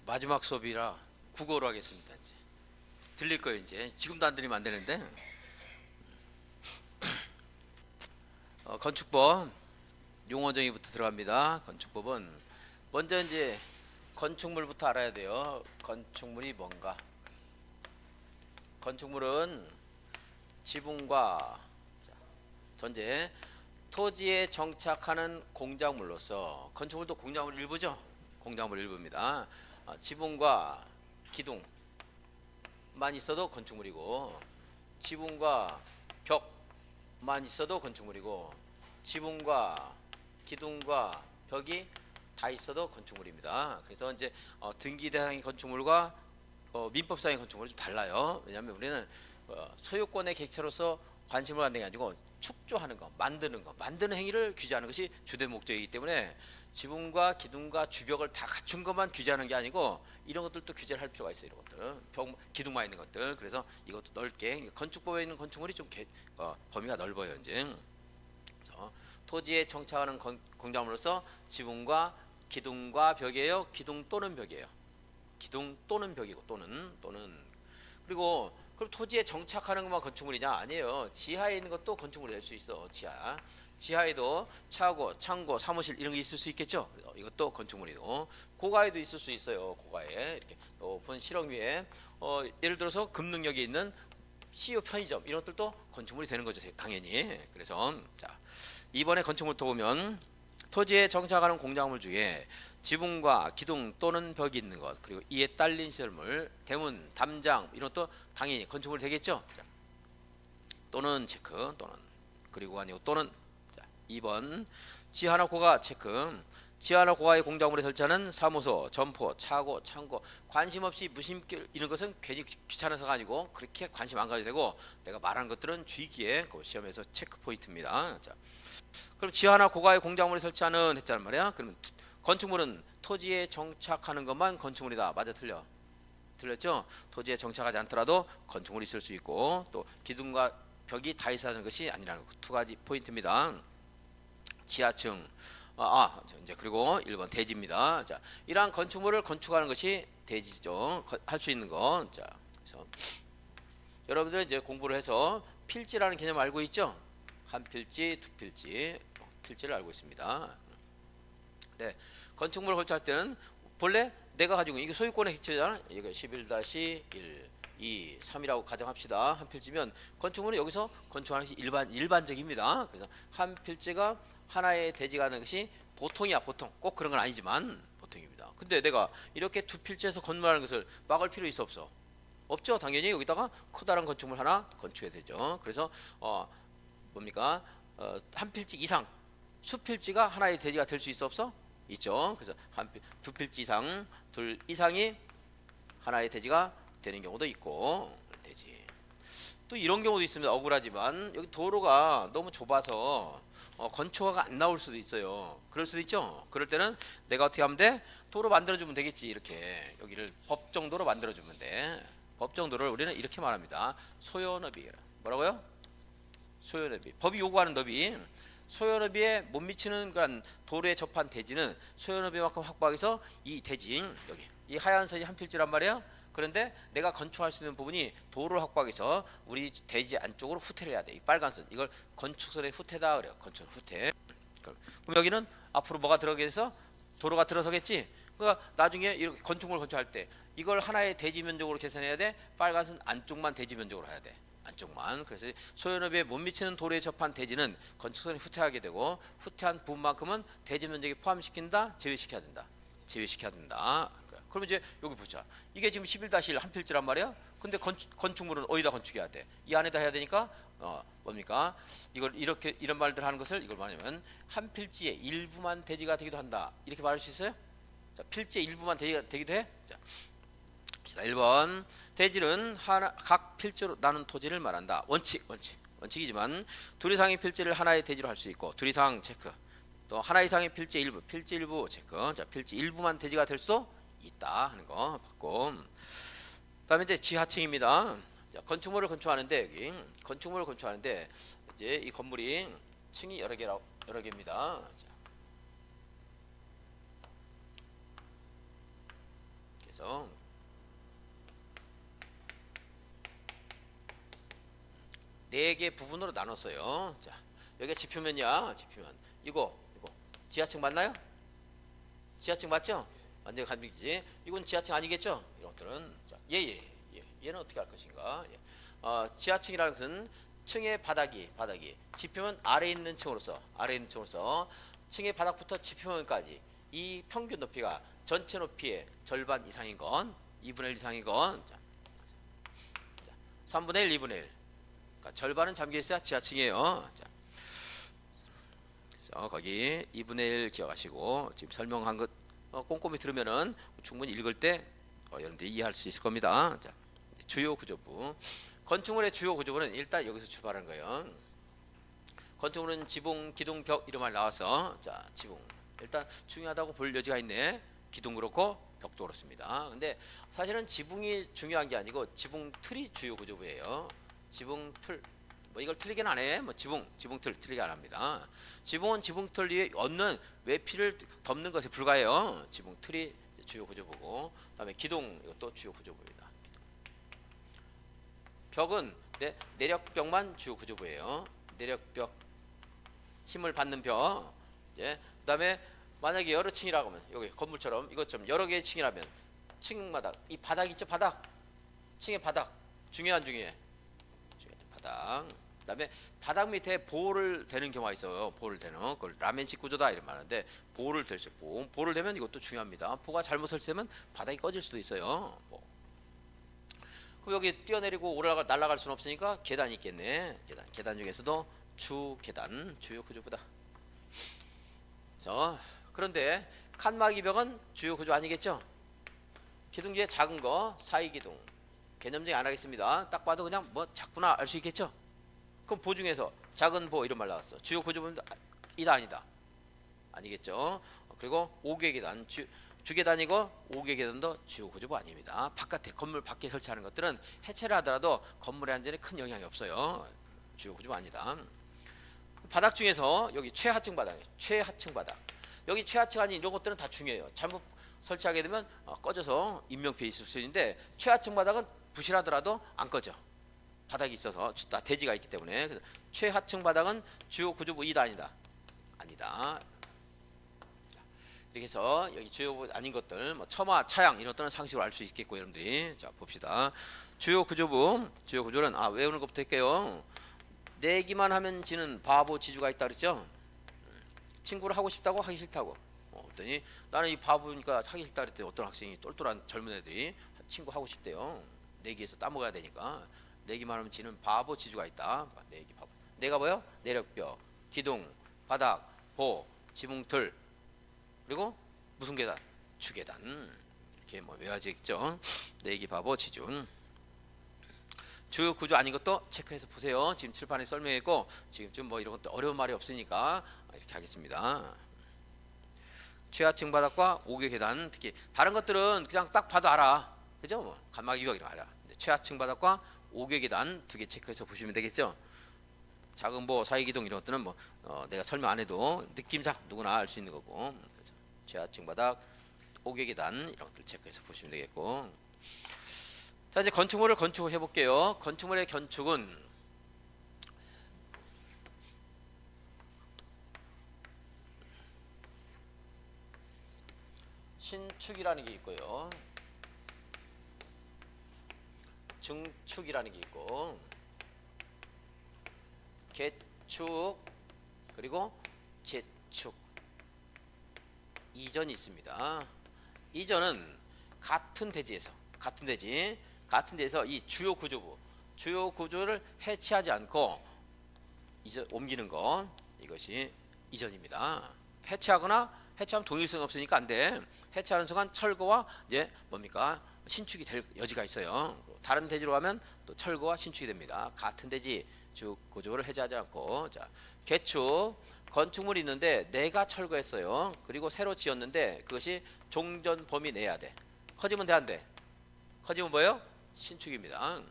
마지막 수업이라 국어로 하겠습니다. 이제 들릴 거예요. 이제 지금도 안 들리면 안 되는데 건축법 용어 정의부터 들어갑니다. 건축법은 먼저 이제 건축물부터 알아야 돼요. 건축물이 뭔가? 건축물은 지붕과 전제 토지에 정착하는 공작물로서, 건축물도 공작물 일부죠. 공작물 일부입니다. 지붕과 기둥만 있어도 건축물이고, 지붕과 벽만 있어도 건축물이고, 지붕과 기둥과 벽이 다 있어도 건축물입니다. 그래서 이제 등기 대상의 건축물과 민법상의 건축물은 좀 달라요. 왜냐하면 우리는 소유권의 객체로서 관심을 갖는 게 아니고 축조하는 거, 만드는 행위를 규제하는 것이 주된 목적이기 때문에 지붕과 기둥과 주벽을 다 갖춘 것만 규제하는 게 아니고 이런 것들도 규제를 할 필요가 있어요. 이런 것들, 기둥만 있는 것들. 그래서 이것도 넓게, 건축법에 있는 건축물이 좀 범위가 넓어요. 이제 토지에 정착하는 공작물로서 지붕과 기둥과 벽이에요. 기둥 또는 벽이에요. 기둥 또는 벽이고, 또는 그리고 그럼 토지에 정착하는 것만 건축물이냐? 아니에요. 지하에 있는 것도 건축물이 될 수 있어. 지하에도 차고, 창고, 사무실 이런 게 있을 수 있겠죠. 이것도 건축물이고, 고가에도 있을 수 있어요. 고가에 이렇게 높은 실험 위에 예를 들어서 금능력이 있는 CU 편의점 이런 것들도 건축물이 되는 거죠. 당연히. 그래서 자, 이번에 건축물부터 보면 토지에 정착하는 공작물 중에 지붕과 기둥 또는 벽이 있는 것, 그리고 이에 딸린 시설물, 대문, 담장 이런 것도 당연히 건축물 되겠죠. 자, 또는 체크, 또는, 그리고 아니고 또는. 자, 2번 지하나 고가 체크. 지하나 고가의 공작물에 설치하는 사무소, 점포, 차고, 창고, 관심 없이 무심길 이런 것은 괜히 귀찮아서가 아니고 그렇게 관심 안 가져도 되고, 내가 말한 것들은 주의기에 그 시험에서 체크 포인트입니다. 자, 그럼 지하나 고가의 공작물에 설치하는 했잖아 말이야. 그러면 건축물은 토지에 정착하는 것만 건축물이다. 맞아, 틀렸죠? 토지에 정착하지 않더라도 건축물이 있을 수 있고, 또 기둥과 벽이 다 있어야 하는 것이 아니라는 두 가지 포인트입니다. 지하층, 이제 그리고 1번 대지입니다. 자, 이러한 건축물을 건축하는 것이 대지죠. 할 수 있는 거. 자, 그래서 여러분들 이제 공부를 해서 필지라는 개념 알고 있죠? 한 필지, 두 필지, 필지를 알고 있습니다. 네, 건축물을 건축할 때는 본래 내가 가지고 이게 소유권의 객체잖아. 이거 11-1, 2, 3이라고 가정합시다. 한 필지면 건축물은 여기서 건축하는 것이 일반적입니다. 그래서 한 필지가 하나의 대지가 하는 것이 보통이야. 보통 꼭 그런 건 아니지만 보통입니다. 근데 내가 이렇게 두 필지에서 건물하는 것을 막을 필요 있어 없어? 없죠. 당연히 여기다가 커다란 건축물 하나 건축해야 되죠. 그래서 뭡니까? 한 필지 이상, 수필지가 하나의 대지가 될 수 있어 없어? 있죠. 그래서 두 필지 이상, 둘 이상이 하나의 대지가 되는 경우도 있고, 대지. 또 이런 경우도 있습니다. 억울하지만 여기 도로가 너무 좁아서 건축허가 안 나올 수도 있어요. 그럴 수도 있죠. 그럴 때는 내가 어떻게 하면 돼? 도로 만들어주면 되겠지. 이렇게 여기를 법정도로 만들어주면 돼. 법정도를 우리는 이렇게 말합니다. 소요너비. 뭐라고요? 소요너비. 법이 요구하는 너비. 소요너비에 못 미치는 그런 도로에 접한 대지는 소요너비만큼 확보하기 위해서 이 대지, 여기 이 하얀 선이 한 필지란 말이에요. 그런데 내가 건축할 수 있는 부분이 도로를 확보하기 위해서 우리 대지 안쪽으로 후퇴를 해야 돼. 이 빨간 선, 이걸 건축선의 후퇴다 그래요. 건축 후퇴. 그럼 여기는 앞으로 뭐가 들어가게 돼서 도로가 들어서겠지. 그러니까 나중에 이렇게 건축물을 건축할 때 이걸 하나의 대지 면적으로 계산해야 돼. 빨간 선 안쪽만 대지 면적으로 해야 돼. 안쪽만. 그래서 소연업에 못 미치는 도로에 접한 대지는 건축선이 후퇴하게 되고, 후퇴한 부분만큼은 대지 면적에 포함시킨다, 제외시켜야 된다. 제외시켜야 된다. 그러면 이제 여기 보자. 이게 지금 11-1 한 필지란 말이야. 근데 건축물은 어디다 건축해야 돼? 이 안에다 해야 되니까 뭡니까? 이걸 이렇게 이런 말들 하는 것을 이걸 말하면 한 필지의 일부만 대지가 되기도 한다. 이렇게 말할 수 있어요? 자, 필지의 일부만 대지가 되기도 해? 자, 1번 대지는 각 필지로 나눈 토지를 말한다. 원칙이지만 둘 이상의 필지를 하나의 대지로 할 수 있고, 둘 이상 체크. 또 하나 이상의 필지 일부 체크. 자, 필지 일부만 대지가 될 수도 있다 하는 거 봤고, 그다음에 이제 지하층입니다. 자, 건축물을 건축하는데 이제 이 건물이 층이 여러 개입니다. 자, 그래서 네 개 부분으로 나눴어요. 자, 여기가 지표면이야. 지표면. 이거 지하층 맞나요? 지하층 맞죠? 완전히 간비지. 이건 지하층 아니겠죠? 이런 것들은. 자, 얘는 어떻게 할 것인가? 예. 지하층이라는 것은 층의 바닥이 지표면 아래에 있는 층으로서 층의 바닥부터 지표면까지 이 평균 높이가 전체 높이의 절반 이상인 건 2분의 1 이상인 건 3분의 1, 2분의 1. 그러니까 절반은 잠겨 있어야 지하층이에요. 자, 그래서 거기 2분의 1 기억하시고 지금 설명한 것 꼼꼼히 들으면은 충분히 읽을 때 여러분들이 이해할 수 있을 겁니다. 자, 주요 구조부. 건축물의 주요 구조부는 일단 여기서 출발하는 거예요. 건축물은 지붕, 기둥, 벽 이름만 나와서 자, 지붕. 일단 중요하다고 볼 여지가 있네. 기둥 그렇고 벽도 그렇습니다. 근데 사실은 지붕이 중요한 게 아니고 지붕 틀이 주요 구조부예요. 지붕 틀. 뭐 이걸 틀리게는 안 해. 뭐 지붕 틀 틀리게 안 합니다. 지붕은 지붕 틀 위에 얹는 외피를 덮는 것에 불과해요. 지붕 틀이 주요 구조부고, 그다음에 기둥 이것도 주요 구조부입니다. 벽은 내력벽만 주요 구조부예요. 내력벽 힘을 받는 벽. 그다음에 만약에 여러 층이라고 하면 여기 건물처럼 이것처럼 여러 개의 층이라면 층마다 이 바닥 있죠? 바닥. 층의 바닥 중요해. 바닥. 그다음에 바닥 밑에 보호를 대는 경우가 있어요. 보호를 대는 그걸 라멘식 구조다 이런 말하는데 보호를 댈 수 있고 보호를 대면 이것도 중요합니다. 보호가 잘못 설치되면 바닥이 꺼질 수도 있어요. 그럼 여기 뛰어내리고 날아갈 수는 없으니까 계단이 있겠네. 계단 중에서도 주 계단 주요 구조부다. 그런데 칸막이 벽은 주요 구조 아니겠죠? 기둥 중에 작은 거 사이 기둥 개념적이 안 하겠습니다. 딱 봐도 그냥 뭐 작구나 알 수 있겠죠? 그럼 보 중에서 작은 보 이런 말 나왔어. 주요 구조부는 이다 아니다 아니겠죠? 그리고 5개 계단 주계단이고 5개 계단도 주요 구조부 아닙니다. 바깥에 건물 밖에 설치하는 것들은 해체를 하더라도 건물의 안전에 큰 영향이 없어요. 주요 구조부 아니다. 바닥 중에서 여기 최하층 바닥 여기 최하층 아닌 이런 것들은 다 중요해요. 잘못 설치하게 되면 꺼져서 인명피해 있을 수 있는데 최하층 바닥은 부실하더라도 안 꺼져. 바닥이 있어서 대지가 있기 때문에. 그래서 최하층 바닥은 주요 구조부 이다 아니다. 이렇게 해서 여기 주요 아닌 것들 뭐 처마, 차양 이런 것들은 상식으로 알 수 있겠고 여러분들이 자 봅시다. 주요 구조는 외우는 것부터 할게요. 내기만 하면 지는 바보 지주가 있다 그랬죠. 친구를 하고 싶다고 하기 싫다고. 그랬더니 나는 이 바보니까 하기 싫다 그랬더니 어떤 학생이 똘똘한 젊은 애들이 친구 하고 싶대요. 내기에서 따먹어야 되니까. 내기만 하면 지는 바보 지주가 있다. 내기 바보. 내가 뭐요? 내력벽, 기둥, 바닥, 보, 지붕틀 그리고 무슨 계단? 주계단. 이렇게 뭐 외워지겠죠. 내기 바보 지준. 주요 구조 아닌 것도 체크해서 보세요. 지금 칠판에 설명했고 지금 좀 뭐 이런 것도 어려운 말이 없으니까 이렇게 하겠습니다. 최하층 바닥과 5개 계단 특히 다른 것들은 그냥 딱 봐도 알아. 그죠? 뭐 칸막이벽 이런 거 알아. 근데 최하층 바닥과 5개 계단 2개 체크해서 보시면 되겠죠. 작은 보, 사이 기둥 이런 것들은 뭐 내가 설명 안 해도 느낌상 누구나 알 수 있는 거고. 그래서 최하층 바닥, 5개 계단 이런 것들 체크해서 보시면 되겠고. 자 이제 건축물을 건축해 볼게요. 건축물의 건축은 신축이라는 게 있고요. 증축이라는 게 있고 개축 그리고 재축 이전이 있습니다. 이전은 같은 대지에서 이 주요 구조를 해체하지 않고 옮기는 거 이것이 이전입니다. 해체하면 동일성이 없으니까 안 돼. 해체하는 순간 철거와 이제 뭡니까 신축이 될 여지가 있어요. 다른 대지로 가면 또 철거와 신축이 됩니다. 같은 대지 주 구조를 해제하지 않고. 자 개축 건축물이 있는데 내가 철거했어요. 그리고 새로 지었는데 그것이 종전 범위 내야 돼. 커지면 돼 안 돼? 커지면 뭐예요? 신축입니다.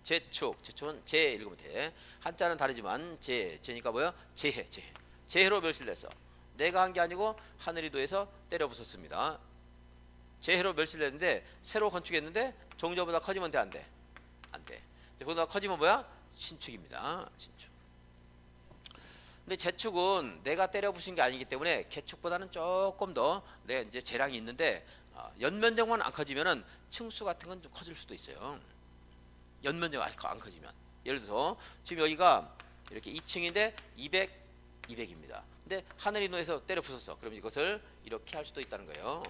재축은 재 읽으면 돼. 한자는 다르지만 재니까 뭐예요? 재해로 멸실됐어. 내가 한 게 아니고 하늘이 도에서 때려 부쉈습니다. 재해로 멸실됐는데 새로 건축했는데 종전보다 커지면 돼, 안 돼? 안 돼. 그보다 커지면 뭐야? 신축입니다. 신축. 근데 재축은 내가 때려 부신 게 아니기 때문에 개축보다는 조금 더 내 이제 재량이 있는데 연면적만 안 커지면은 층수 같은 건 좀 커질 수도 있어요. 연면적 안 커지면. 예를 들어서 지금 여기가 이렇게 2층인데 200입니다. 근데 하늘이 노에서 때려 부쉈어. 그럼 이것을 이렇게 할 수도 있다는 거예요.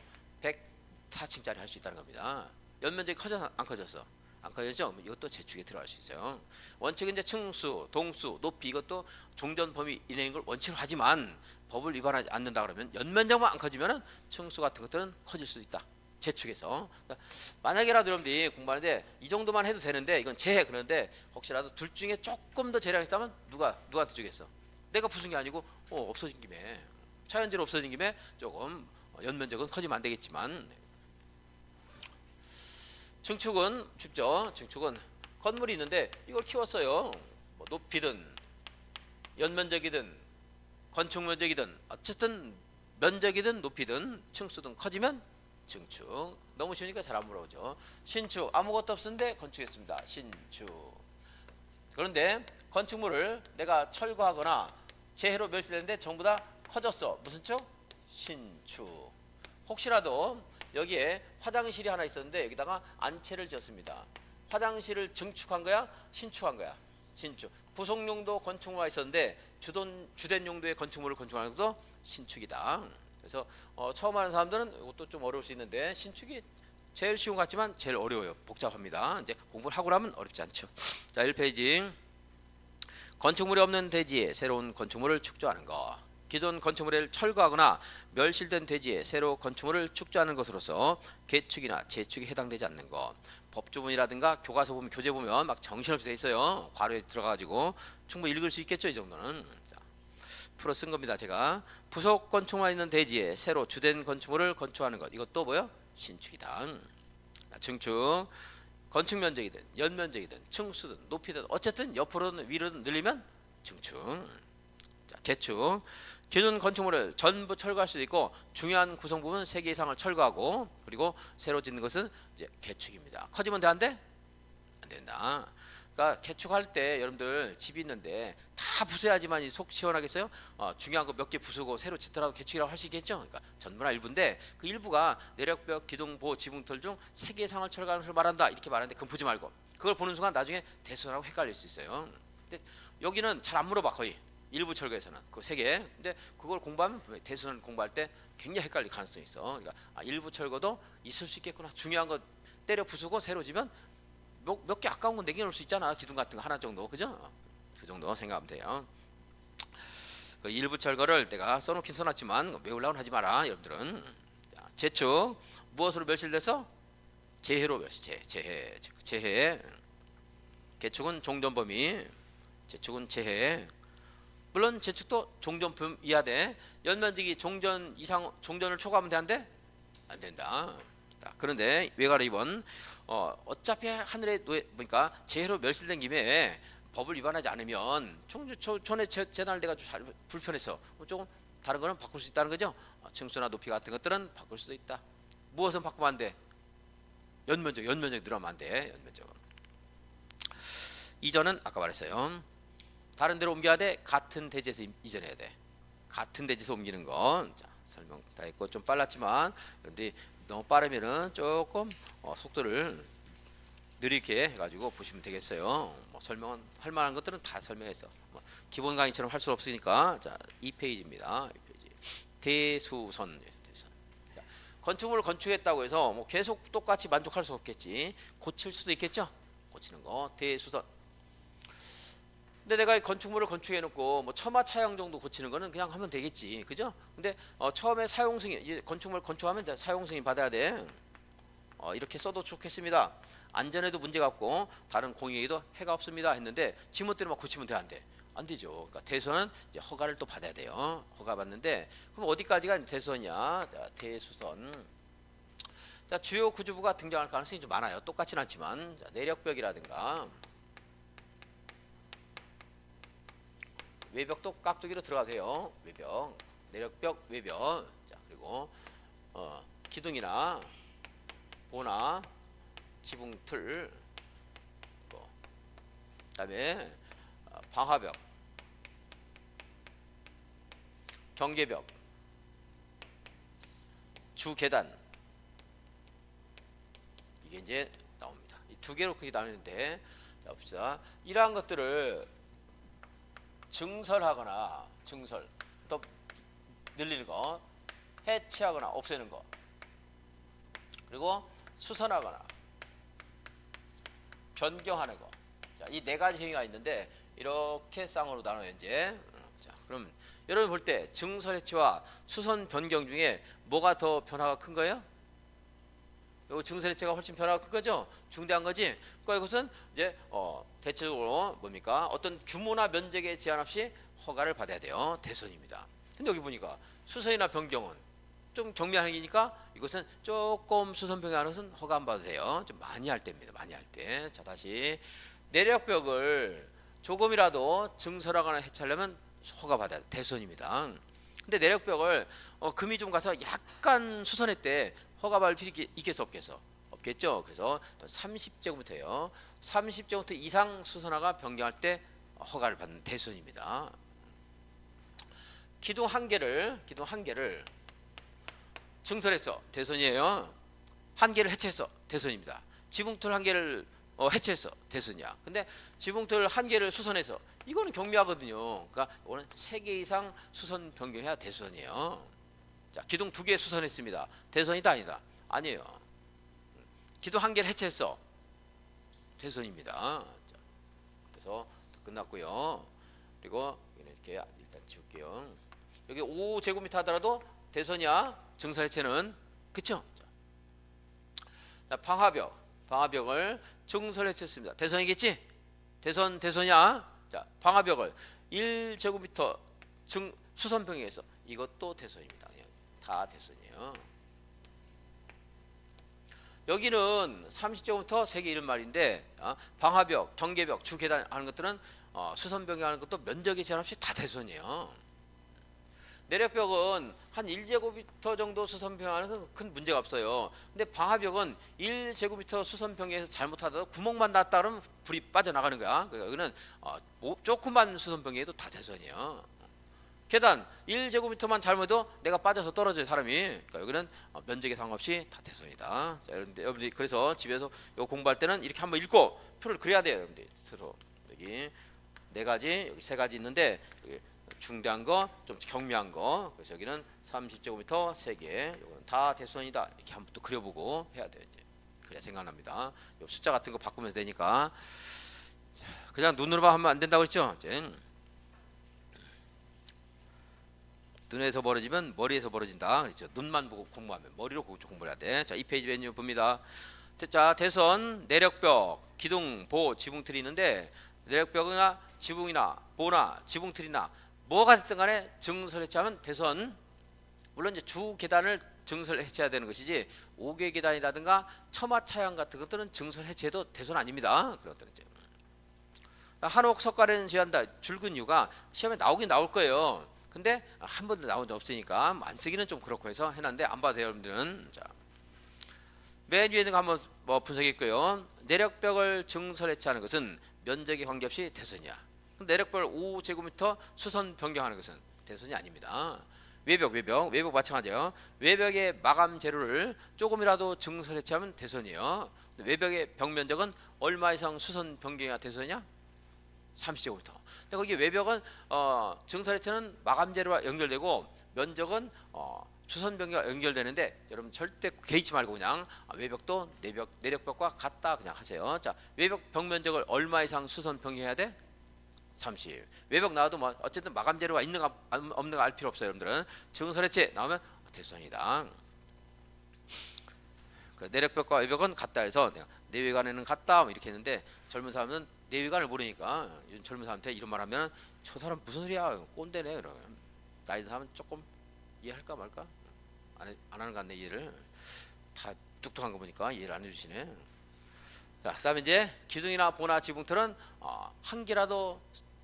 104층짜리 할 수 있다는 겁니다. 연면적이 커져서 안 커졌어. 안 커졌죠? 이것도 재축에 들어갈 수 있어요. 원칙은 이제 층수, 동수, 높이 이것도 종전 범위 이내인 걸 원칙으로 하지만 법을 위반하지 않는다 그러면 연면적만 안 커지면은 층수 같은 것들은 커질 수도 있다. 재축에서. 그러니까 만약에라도 여러분들이 공부하는데 이 정도만 해도 되는데 이건 재해 그러는데 혹시라도 둘 중에 조금 더 재량이 있다면 누구한테 주겠어? 내가 부순 게 아니고 없어진 김에 자연재로 없어진 김에 조금 연면적은 커지면 안 되겠지만 증축은 쉽죠. 증축은 건물이 있는데 이걸 키웠어요. 뭐 높이든 연면적이든 건축 면적이든 어쨌든 면적이든 높이든 층수든 커지면 증축. 너무 쉬우니까 잘 안 물어보죠. 신축 아무것도 없는데 건축했습니다. 신축. 그런데 건축물을 내가 철거하거나 재해로 멸실했는데 전부 다 커졌어. 무슨 축? 신축. 혹시라도 여기에 화장실이 하나 있었는데 여기다가 안채를 지었습니다. 화장실을 증축한 거야? 신축한 거야? 신축. 부속용도 건축물이 있었는데 주된 용도의 건축물을 건축하는 것도 신축이다. 그래서 처음 하는 사람들은 이것도 좀 어려울 수 있는데 신축이 제일 쉬운 것 같지만 제일 어려워요. 복잡합니다. 이제 공부를 하고 나면 어렵지 않죠. 자, 1페이지. 건축물이 없는 대지에 새로운 건축물을 축조하는 것. 기존 건축물을 철거하거나 멸실된 대지에 새로 건축물을 축조하는 것으로서 개축이나 재축에 해당되지 않는 것. 법조문이라든가 교과서 보면 교재 보면 막 정신없이 돼 있어요. 괄호에 들어가가지고 충분히 읽을 수 있겠죠. 이 정도는. 자, 풀어 쓴 겁니다. 제가 부속 건축물이 있는 대지에 새로 주된 건축물을 건축하는 것. 이것도 뭐요? 신축이다. 자, 증축. 건축 면적이든 연면적이든 층수든 높이든 어쨌든 옆으로든 위로든 늘리면 증축. 자, 개축. 기존 건축물을 전부 철거할 수도 있고 중요한 구성 부분 3개 이상을 철거하고 그리고 새로 짓는 것은 이제 개축입니다. 커지면 돼, 안 돼? 안 된다. 그러니까 개축할 때 여러분들 집이 있는데 다 부숴야지만 속 시원하겠어요? 중요한 거 몇 개 부수고 새로 짓더라도 개축이라고 할 수 있겠죠? 그러니까 전부나 일부인데 그 일부가 내력벽, 기둥보, 지붕틀 중 3개 이상을 철거하는 것을 말한다 이렇게 말하는데 그건 보지 말고 그걸 보는 순간 나중에 대수하고 헷갈릴 수 있어요. 근데 여기는 잘 안 물어봐 거의. 일부 철거에서는 그 3개. 근데 그걸 공부하면 대수는 공부할 때 굉장히 헷갈릴 가능성이 있어. 그러니까 일부 철거도 있을 수 있겠구나. 중요한 거 때려 부수고 새로 지면 몇 개 아까운 건 내겨놓을 수 있잖아. 기둥 같은 거 하나 정도, 그죠? 그 정도 생각하면 돼요. 그 일부 철거를 내가 써놓긴 써놨지만 외우려고는 하지 마라, 여러분들은. 자, 재축 무엇으로 멸실돼서? 재해로 멸실. 재해. 개축은 종전범위, 재축은 재해. 물론 재축도 종전범위 이하돼. 연면적이 종전 이상 종전을 초과하면 돼, 안 돼? 안 된다. 그런데 외가로 2번 어차피 하늘에 보니까 재해로 멸실된 김에 법을 위반하지 않으면 전에 재단을 내가 잘 불편해서 조금 다른 거는 바꿀 수 있다는 거죠. 층수나 높이 같은 것들은 바꿀 수도 있다. 무엇은 바꾸면 안 돼? 연면적 늘어나면 안 돼. 연면적은. 이전은 아까 말했어요. 다른 데로 옮겨야 돼. 같은 대지에서 이전해야 돼. 같은 대지에서 옮기는 거. 자, 설명 다 했고 좀 빨랐지만 그런데 너무 빠르면은 조금 속도를 느리게 해가지고 보시면 되겠어요. 뭐 설명은 할 만한 것들은 다 설명했어. 뭐 기본 강의처럼 할 수 없으니까. 자, 2페이지입니다. 2페이지. 대수선. 자, 건축물을 건축했다고 해서 뭐 계속 똑같이 만족할 수 없겠지. 고칠 수도 있겠죠. 고치는 거. 대수선. 근데 내가 건축물을 건축해놓고 뭐 처마 차양 정도 고치는 거는 그냥 하면 되겠지, 그죠? 근데 처음에 사용 승인, 이제 건축물 건축하면 이제 사용 승인 받아야 돼. 이렇게 써도 좋겠습니다. 안전에도 문제가 없고 다른 공익에도 해가 없습니다 했는데 지멋대로 막 고치면 돼, 안 돼? 안 되죠. 그러니까 대수선은 이제 허가를 또 받아야 돼요. 허가 받는데 그럼 어디까지가 대수선이야? 자, 대수선. 자, 주요 구조부가 등장할 가능성이 좀 많아요. 똑같진 않지만 자, 내력벽이라든가. 외벽도 깍두기로 들어가도 돼요. 외벽, 내력벽, 외벽. 자, 그리고 기둥이나 보나, 지붕틀, 그다음에 방화벽, 경계벽, 주계단, 이게 이제 나옵니다. 이 두 개로 크게 나누는데, 자 봅시다. 이러한 것들을 증설하거나 또 늘리는 거, 해체하거나 없애는 거, 그리고 수선하거나 변경하는 거. 자, 이 네 가지 행위가 있는데 이렇게 쌍으로 나눠요 이제. 자, 그럼 여러분 볼 때 증설 해체와 수선 변경 중에 뭐가 더 변화가 큰 거예요? 요 증설 해체가 훨씬 변화가 큰 거죠. 중대한 거지. 그러니까 이것은 이제 대체적으로 뭡니까? 어떤 규모나 면적에 제한 없이 허가를 받아야 돼요. 대선입니다. 근데 여기 보니까 수선이나 변경은 좀 경미한 행위니까 이것은 조금 수선 변경하는 것은 허가 안 받아도 돼요. 좀 많이 할 때입니다. 많이 할 때. 자, 다시 내력벽을 조금이라도 증설하거나 해체하려면 허가 받아야 돼. 대선입니다. 근데 내력벽을 금이 좀 가서 약간 수선했대. 허가 받을 필요 있겠어 없겠어? 없겠죠. 그래서 30제곱미터예요. 30제곱미터 이상 수선화가 변경할 때 허가를 받는 대선입니다. 기둥 한 개를 증설했어. 대선이에요. 한 개를 해체했어. 대선입니다. 지붕틀 한 개를 해체했어. 대선이야. 근데 지붕틀 한 개를 수선해서 이거는 경미하거든요. 그러니까 이거는 3개 이상 수선 변경해야 대선이에요. 자, 기둥 2개 수선했습니다. 대선이다 아니다? 아니에요. 기둥 한 개를 해체했어. 대선입니다. 자, 그래서 끝났고요. 그리고 이렇게 일단 지울게요. 여기 5제곱미터 하더라도 대선이야. 증설 해체는. 그쵸? 자, 방화벽을 증설 해체했습니다. 대선이겠지? 대선이야. 자, 방화벽을 1제곱미터 수선 변경해서 이것도 대선입니다. 다 대선이에요. 여기는 30제곱미터 3개 이런 말인데 방화벽, 경계벽, 주계단 하는 것들은 수선 변경하는 것도 면적에 제한 없이 다 대선이에요. 내력벽은 한 1제곱미터 정도 수선 변경하는 것은 큰 문제가 없어요. 근데 방화벽은 1제곱미터 수선 변경해서 잘못하다가 구멍만 났다 그러면 불이 빠져나가는 거야. 그러니까 여기는 조그만 수선 변경해도 다 대선이에요. 계단 1제곱미터만 잘못해도 내가 빠져서 떨어져요 사람이. 그러니까 여기는 면적에 상관없이 다 대선이다. 자, 여러분들이 그래서 집에서 요 공부할 때는 이렇게 한번 읽고 표를 그려야 돼요. 여러분들 스스로. 여기 4가지, 여기 3가지 있는데 여기 중대한 거, 좀 경미한 거. 그래서 여기는 30제곱미터 3개. 이건 다 대선이다. 이렇게 한번 또 그려보고 해야 돼요. 이제. 그래야 생각납니다. 요 숫자 같은 거 바꾸면 되니까. 자, 그냥 눈으로만 하면 안 된다고 그랬죠. 이제. 눈에서 벌어지면 머리에서 벌어진다. 그렇죠. 눈만 보고 공부하면 머리로 공부를 해야 돼. 자, 이 페이지 메뉴 봅니다. 자, 대선, 내력벽, 기둥, 보, 지붕틀이 있는데 내력벽이나 지붕이나 보나 지붕틀이나 뭐가 됐든 간에 증설 해체하면 대선. 물론 이제 주 계단을 증설 해체해야 되는 것이지 5개 계단이라든가 처마 차양 같은 것들은 증설 해체도 대선 아닙니다. 그런 것들은 이제 한옥 석가래는 제한다. 줄근 이유가 시험에 나오긴 나올 거예요. 근데 한 번도 나온 적 없으니까 안 쓰기는 좀 그렇고 해서 해놨는데 안 봐도 돼요 여러분들은. 자, 맨 위에 있는 거 한번 분석했고요. 내력벽을 증설 해체하는 것은 면적에 관계없이 대선이야. 내력벽을 5제곱미터 수선 변경하는 것은 대선이 아닙니다. 외벽 마찬가지예요. 외벽의 마감 재료를 조금이라도 증설 해체하면 대선이에요. 외벽의 벽 면적은 얼마 이상 수선 변경이야 대선이야? 30제곱미터. 근데 거기 외벽은 증설 해체는 마감 재료와 연결되고 면적은 수선 변경과 연결되는데 여러분 절대 개의치 말고 그냥 외벽도 내력벽과 같다 그냥 하세요. 자, 외벽 벽 면적을 얼마 이상 수선 변경해야 돼? 30. 외벽 나와도 뭐 어쨌든 마감 재료가 있는가 없는가 알 필요 없어요. 여러분들은 증설 해체 나오면 대선이다. 그 내력벽과 외벽은 같다 해서 내가 내외관에는 같다 뭐 이렇게 했는데 젊은 사람은 내외관을 모르니까 젊은 사람한테 이런 말 하면 저 사람 무슨 소리야 꼰대네 그러면 나이 든 사람은 조금 이해할까 말까 안 하는 것 같네. 이해를 다 뚝뚝한 거 보니까 이해를 안 해주시네. 자, 그다음에 이제 기둥이나 보나 지붕틀은 한 개라도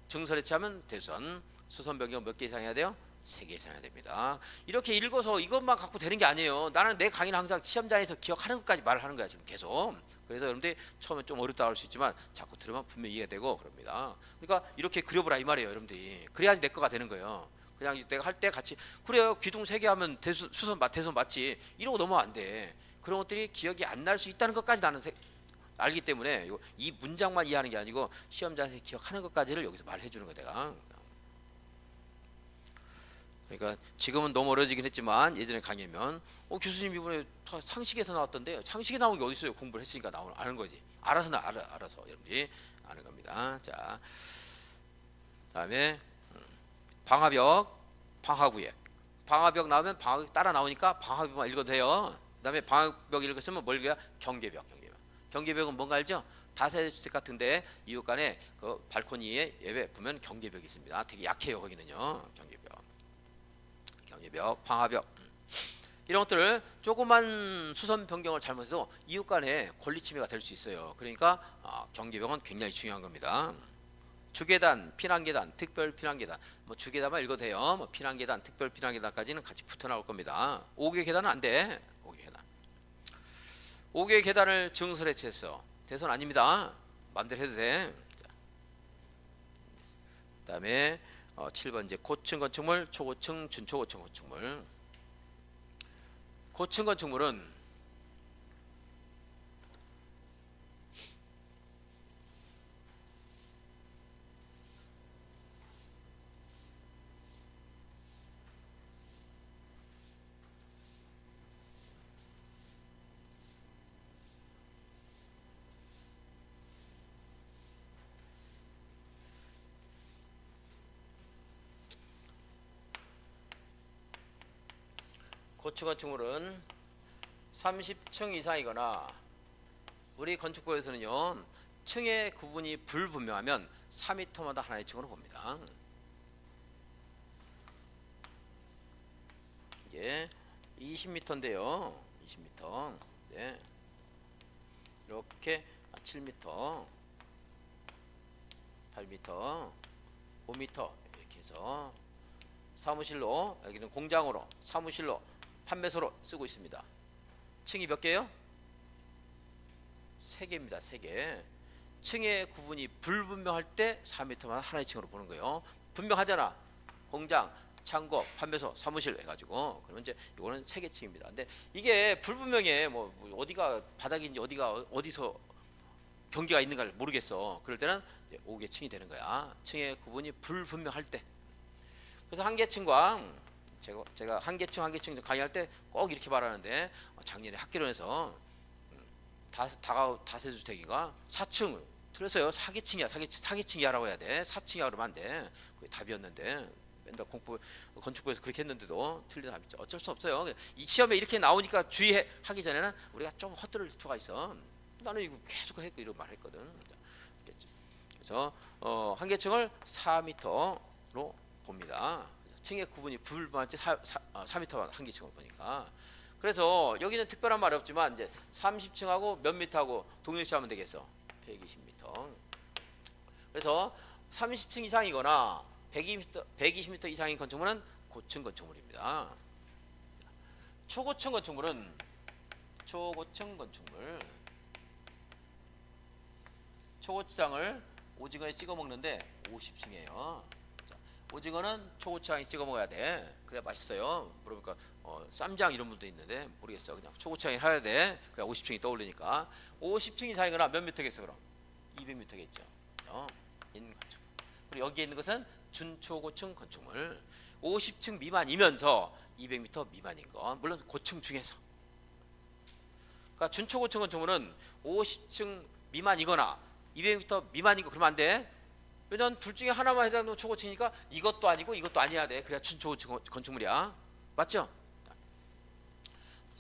증설 해체하면 대선. 수선 변경 몇 개 이상 해야 돼요? 3개 이상해야 됩니다. 이렇게 읽어서 이것만 갖고 되는 게 아니에요. 나는 내 강의는 항상 시험장에서 기억하는 것까지 말을 하는 거야 지금 계속. 그래서 여러분들이 처음에 좀 어렵다고 할 수 있지만 자꾸 들으면 분명히 이해가 되고 그럽니다. 그러니까 이렇게 그려보라 이 말이에요 여러분들이. 그래야지 내 거가 되는 거예요. 그냥 내가 할 때 같이 그래요 귀둥 3개 하면 수선 맞지 이러고 넘어가면 안 돼. 그런 것들이 기억이 안 날 수 있다는 것까지 나는 알기 때문에 이 문장만 이해하는 게 아니고 시험장에서 기억하는 것까지를 여기서 말해 주는 거 내가. 그러니까 지금은 너무 어려지긴 했지만 예전에 강의면 교수님 이번에 상식에서 나왔던데 상식에 나온 게 어디 있어요? 공부를 했으니까 아는 거지. 알아서 알아서 여러분이 아는 겁니다. 자, 다음에 방화벽 나오면 방화벽 따라 나오니까 방화벽만 읽어도 돼요. 그다음에 방화벽 읽었으면 뭘 읽어야 경계벽은 뭔가 알죠? 다세대주택 같은데 이웃 간에 그 발코니에 예외 보면 경계벽이 있습니다. 되게 약해요 거기는요. 경계벽, 방화벽 이런 것들을 조그만 수선 변경을 잘못해도 이웃 간에 권리 침해가 될 수 있어요. 그러니까 경계벽은 굉장히 중요한 겁니다. 주계단, 피난계단, 특별 피난계단, 뭐 주계단만 읽어도 돼요. 뭐 피난계단, 특별 피난계단까지는 같이 붙어 나올 겁니다. 5개 계단은 안 돼. 5개 계단을 증설해 채했어. 대선 아닙니다. 마음대로 해도 돼. 그다음에 7번째 고층 건축물, 초고층, 준초고층 건축물. 고층 건축물은 고층 건축물은 30층 이상이거나 우리 건축법에서는요 층의 구분이 불분명하면 4m마다 하나의 층으로 봅니다. 이게 20m인데요. 20m. 네. 이렇게 7m, 8m, 5m 이렇게 해서 사무실로 여기는 공장으로 사무실로 판매소로 쓰고 있습니다. 층이 몇 개요? 3개입니다. 3개. 층의 구분이 불분명할 때 4m마다 하나의 층으로 보는 거예요. 분명하잖아. 공장, 창고, 판매소, 사무실 해가지고 그러면 이제 이거는 3개 층입니다. 근데 이게 불분명해. 뭐 어디가 바닥인지 어디서 경계가 있는가를 모르겠어. 그럴 때는 5개 층이 되는 거야. 층의 구분이 불분명할 때. 그래서 한 개 층과 제가 한 개 층 강의할 때 꼭 이렇게 말하는데 작년에 학개론에서 다세주택이가 4층 틀렸어요. 4개층이야라고 해야 돼. 4층이야 그러면 안 돼. 그게 답이었는데 맨날 건축부에서 그렇게 했는데도 틀린 답이죠. 어쩔 수 없어요. 이 시험에 이렇게 나오니까 주의하기 전에는 우리가 좀 헛들을 수가 있어. 나는 이거 계속 했고 이런 말 했거든. 그래서 한 개 층을 4m로 봅니다. 층의 구분이 불분명할 때 4m만 한 개 층을 보니까. 그래서 여기는 특별한 말이 없지만 이제 30층하고 몇 미터하고 동일시하면 되겠어. 120m. 그래서 30층 이상이거나 120m 이상인 건축물은 고층 건축물입니다. 초고층 건축물 초고층을 오징어에 찍어 먹는데 50층이에요. 오징어는 초고추장에 찍어 먹어야 돼. 그래야 맛있어요. 그러니까 쌈장 이런 분도 있는데 모르겠어. 그냥 초고추장에 해야 돼. 그래 50층이 떠오르니까. 50층 이상이거나 몇 미터겠어 그럼? 200m겠죠. 그리고 여기에 있는 것은 준초고층 건축물. 50층 미만이면서 200m 미만인 거. 물론 고층 중에서. 그러니까 준초고층 건축물은 50층 미만이거나 200m 미만인 거 그러면 안 돼. 왜냐면 둘 중에 하나만 해당되면 초고층이니까 이것도 아니고 이것도 아니어야 돼. 그래야 준초고층 건축물이야. 맞죠?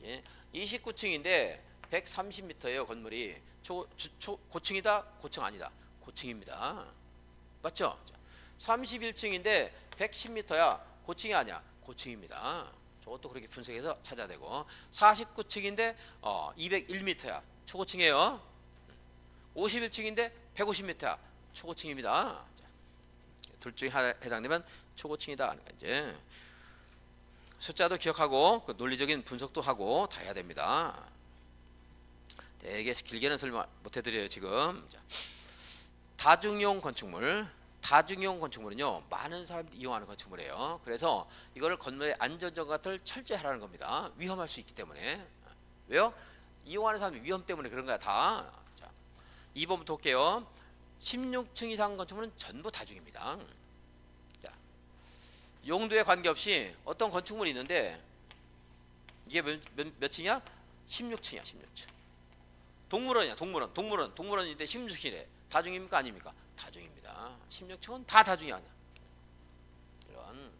예. 29층인데 130m예요 건물이. 고층이다? 고층 아니다? 고층입니다. 맞죠? 31층인데 110m야. 고층이 아니야? 고층입니다. 저것도 그렇게 분석해서 찾아야 되고. 49층인데 201m야. 초고층이에요. 51층인데 150m야. 초고층입니다. 둘 중에 하나 해당되면 초고층이다. 이제 숫자도 기억하고 그 논리적인 분석도 하고 다 해야 됩니다. 되게 길게는 설명 못 해드려요 지금. 자, 다중용 건축물. 다중용 건축물은요 많은 사람들이 이용하는 건축물이에요. 그래서 이거를 건물의 안전정화를 철저히 하라는 겁니다. 위험할 수 있기 때문에. 왜요? 이용하는 사람이 위험 때문에 그런 거야 다. 자, 2번부터 볼게요. 16층 이상 건축물은 전부 다중입니다. 자, 용도에 관계없이 어떤 건축물이 있는데 이게 몇 층이야? 16층이야 16층. 동물원이야 동물원인데 16층이래. 다중입니까 아닙니까? 다중입니다. 16층은 다 다중이 아니야. 이런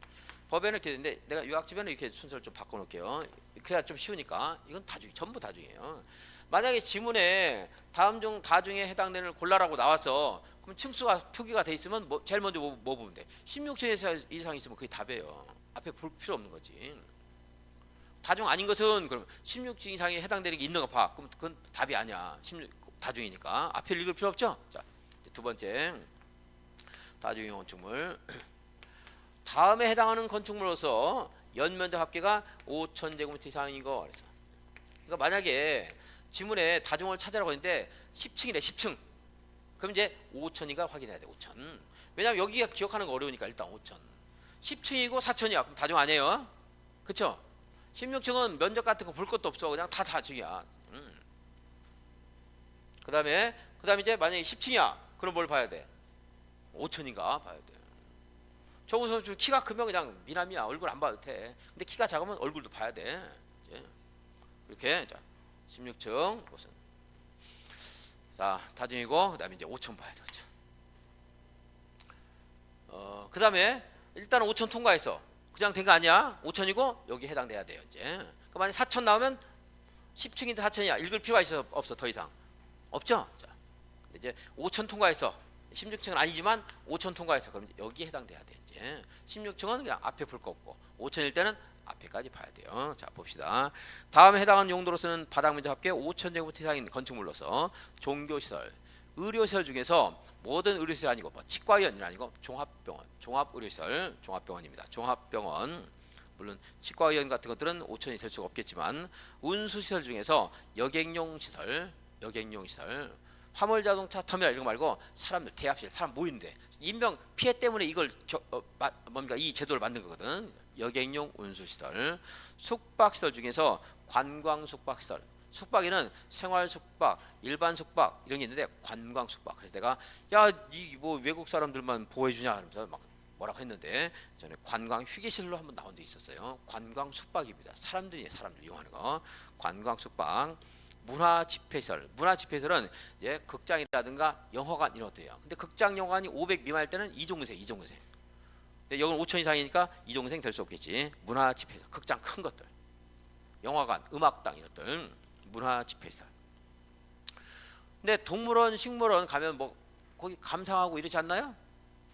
법에는 이렇게 되는데 내가 요약집에는 이렇게 순서를 좀 바꿔놓을게요. 그래야 좀 쉬우니까. 이건 다중, 전부 다중이에요. 만약에 지문에 다음 중 다중에 해당되는 골라라고 나와서 그럼 층수가 표기가 돼 있으면 제일 먼저 뭐 보면 돼? 16층 이상 있으면 그게 답이에요. 앞에 볼 필요 없는 거지. 다중 아닌 것은 그럼 16층 이상에 해당되는 게 있는 거 봐. 그럼 그건 답이 아니야. 16 다중이니까 앞에 읽을 필요 없죠. 자, 두 번째 다중용 건축물. 다음에 해당하는 건축물로서 연면적 합계가 5,000제곱미터 이상인 거 그래서. 그러니까 만약에 지문에 다중을 찾으라고 했는데 10층이래 10층. 그럼 이제 5,000이가 확인해야 돼 5,000. 왜냐면 여기가 기억하는 거 어려우니까 일단 5,000. 10층이고 4,000이야. 그럼 다중 아니에요? 그쵸? 16층은 면적 같은 거 볼 것도 없어. 그냥 다 다중이야. 그 다음에 이제 만약에 10층이야. 그럼 뭘 봐야 돼? 5,000인가 봐야 돼. 저기서 좀 키가 크면 그냥 미남이야. 얼굴 안 봐도 돼. 근데 키가 작으면 얼굴도 봐야 돼. 이제 이렇게 자, 16층 무슨 자 다중이고 그다음에 이제 5,000 봐야 돼. 5,000. 그다음에 일단은 5,000 통과했어. 그냥 된 거 아니야. 5,000이고 여기 해당돼야 돼요. 이제. 그러니까 만약 4,000 나오면 10층인데 4,000이야. 읽을 필요가 있어 없어 더 이상 없죠. 자, 이제 5,000 통과했어. 16층은 아니지만 5,000 통과했어. 그럼 여기 해당돼야 돼. 이제 16층은 그냥 앞에 볼 거 없고 5,000일 때는 앞에까지 봐야 돼요. 자 봅시다. 다음에 해당하는 용도로서는 바닥 면적 합계 5,000제곱미터 이상인 건축물로서 종교시설, 의료시설 중에서 모든 의료시설이 아니고 뭐 치과의원이 아니고 종합병원, 종합의료시설, 종합병원입니다. 종합병원 물론 치과의원 같은 것들은 5,000이 될 수가 없겠지만 운수시설 중에서 여객용 시설, 화물자동차 터미널 이런 거 말고 사람들 대합실 사람 모이는데 인명 피해 때문에 이걸 뭡니까 이 제도를 만든 거거든. 여객용 운수시설, 숙박시설 중에서 관광 숙박시설. 숙박에는 생활 숙박, 일반 숙박 이런 게 있는데 관광 숙박. 그래서 내가 야 이 뭐 외국 사람들만 보호해 주냐 하면서 막 뭐라고 했는데 전에 관광 휴게실로 한번 나온 데 있었어요. 관광 숙박입니다. 사람들 이용하는 거. 관광 숙박. 문화 집회시설. 문화 집회시설은 이제 극장이라든가 영화관 이런 것들이에요. 근데 극장 영화관이 500 미만일 때는 이종생. 근데 여기는 5,000 이상이니까 이종생 될 수 없겠지. 문화 집회시설. 극장 큰 것들. 영화관, 음악당 이런 것들. 문화 집회시설. 근데 동물원, 식물원 가면 뭐 거기 감상하고 이러지 않나요?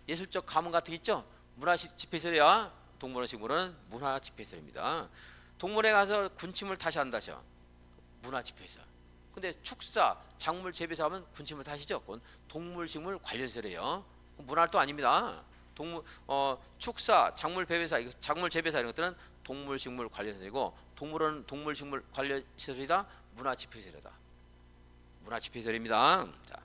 예술적 가문 같은 게 있죠. 문화 집회시설이야. 동물원, 식물원 문화 집회시설입니다. 동물원에 가서 군침을 다시 한다죠. 문화 집회시설. 근데 축사, 작물 재배사 하면 군침을 다시죠. 그건 동물, 식물 관련시설이에요. 문화활동 아닙니다. 축사, 작물 재배사 이런 것들은 동물, 식물 관련시설이고 동물원, 동물, 식물 관련시설이다. 문화 집회시설이다. 문화 집회시설입니다. 자.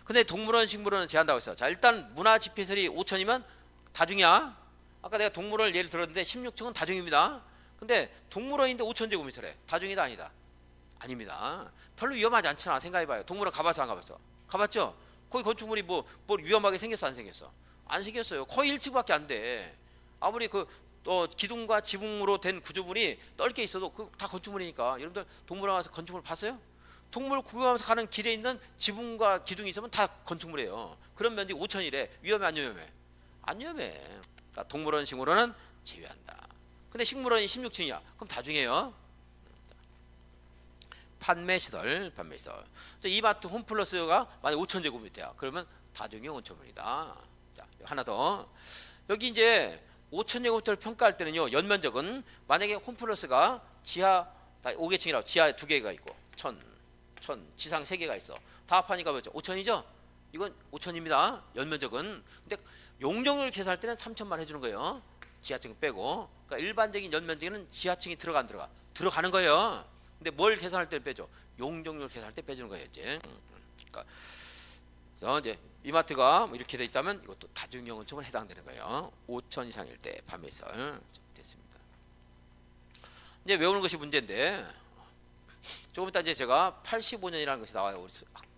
근데 동물원, 식물원은 제한다고 했어. 자, 일단 문화 집회시설이 5,000이면 다중이야. 아까 내가 동물원을 예를 들었는데 16층은 다중입니다. 근데 동물원인데 5,000제곱미터래. 다중이다 아니다? 아닙니다. 별로 위험하지 않잖아. 생각해봐요. 동물원 가봤어 안 가봤어? 가봤죠? 거기 건축물이 뭐 위험하게 생겼어 안 생겼어? 안 생겼어요. 거의 1층밖에 안 돼. 아무리 그 기둥과 지붕으로 된 구조물이 넓게 있어도 그 다 건축물이니까. 여러분들 동물원 가서 건축물 봤어요? 동물 구경하면서 가는 길에 있는 지붕과 기둥이 있으면 다 건축물이에요. 그런 면적 5,000이래. 위험해 안 위험해? 안 위험해. 그러니까 동물원, 식물원은 제외한다. 근데 식물원이 16층이야. 그럼 다중이에요. 판매시설. 이마트 홈플러스가 만약 5,000제곱미터야. 그러면 다중용 건축물이다. 자, 하나 더. 여기 이제 5,000제곱미터를 평가할 때는요. 연면적은 만약에 홈플러스가 지하 5개층이라고 지하 2개가 있고 1,000 지상 3개가 있어. 다 합하니까 뭐죠? 5,000이죠? 이건 5,000입니다. 연면적은. 근데 용적률 계산할 때는 3,000만 해주는 거예요. 지하층 빼고. 그러니까 일반적인 연면적에는 지하층이 들어가 안 들어가? 들어가는 거예요. 근데 뭘 계산할 때 빼죠? 용적률 계산할 때 빼주는 거예요, 이제. 그러니까 그래서 이제 이마트가 뭐 이렇게 돼 있다면 이것도 다중이용건축은 해당되는 거예요. 5천 이상일 때 판매시설 됐습니다. 이제 외우는 것이 문제인데 조금 이따 이제 제가 85년이라는 것이 나와요.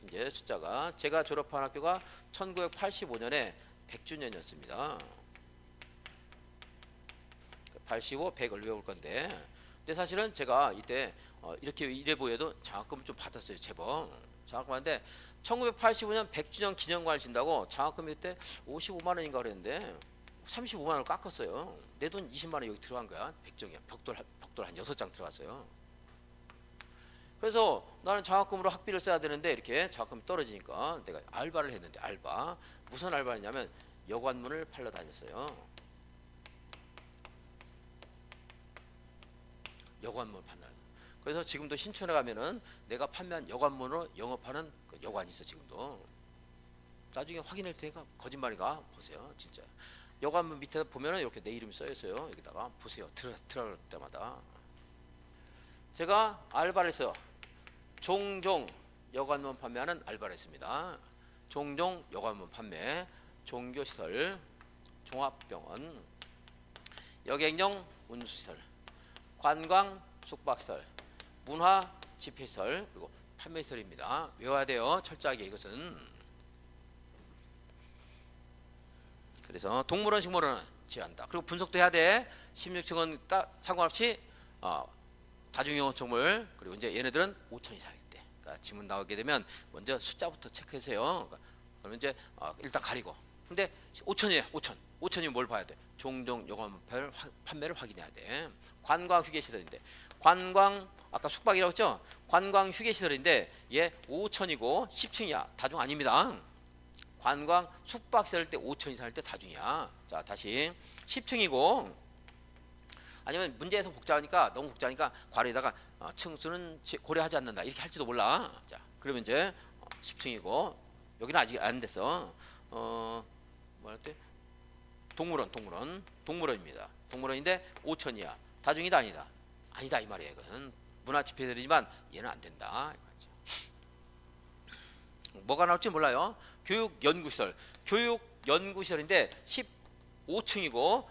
이제 숫자가 제가 졸업한 학교가 1985년에 100주년이었습니다. 85, 100을 외울 건데, 근데 사실은 제가 이때 이렇게 이래 보여도 장학금을 좀 받았어요. 제법 장학금 받는데 1985년 100주년 기념관을 진다고 장학금이 그때 55만 원인가 그랬는데 35만 원을 깎았어요. 내 돈 20만 원 여기 들어간 거야. 100장이야. 벽돌 한 6장 들어갔어요. 그래서 나는 장학금으로 학비를 써야 되는데 이렇게 장학금이 떨어지니까 내가 알바를 했는데, 알바 무슨 알바였냐면 여관문을 팔러 다녔어요. 여관문 판단. 그래서 지금도 신촌에 가면은 내가 판매한 여관문으로 영업하는 그 여관이 있어 지금도. 나중에 확인할 테니까 거짓말인가 보세요. 진짜 여관문 밑에 보면은 이렇게 내 이름이 써 있어요. 여기다가 보세요. 들어갈 때마다 제가 알바를 했어요. 종종 여관문 판매하는 알바를 했습니다. 종종 여관문 판매, 종교시설, 종합병원, 여객용 운수시설, 관광 숙박시설, 문화 집회시설, 그리고 판매시설입니다. 외워야 돼요. 철저하게 이것은. 그래서 동물원, 식물원은 제한한다. 그리고 분석도 해야 돼. 16층은 상관없이 다중이용건축물, 그리고 이제 얘네들은 5천 이상일 때. 그러니까 지문 나오게 되면 먼저 숫자부터 체크하세요. 그러면 이제 일단 가리고. 근데 5천이에요. 5천이면 뭘 봐야 돼? 종종 여관 판매를 확인해야 돼. 관광 휴게시설인데, 관광 아까 숙박이라고 했죠? 관광 휴게시설인데 얘 5천이고 10층이야. 다중 아닙니다. 관광 숙박시설 때 5천 이상일 때 다중이야. 자, 다시 10층이고, 아니면 문제에서 복잡하니까, 너무 복잡하니까 괄호에다가 층수는 고려하지 않는다 이렇게 할지도 몰라. 자, 그러면 이제 10층이고 여기는 아직 안 됐어. 뭐랄때 동물원입니다. 동물원인데 5천이야. 다중이다 아니다? 아니다 이 말이에요. 이건 문화집회들이지만 얘는 안 된다. 뭐가 나올지 몰라요. 교육연구시설인데 15층이고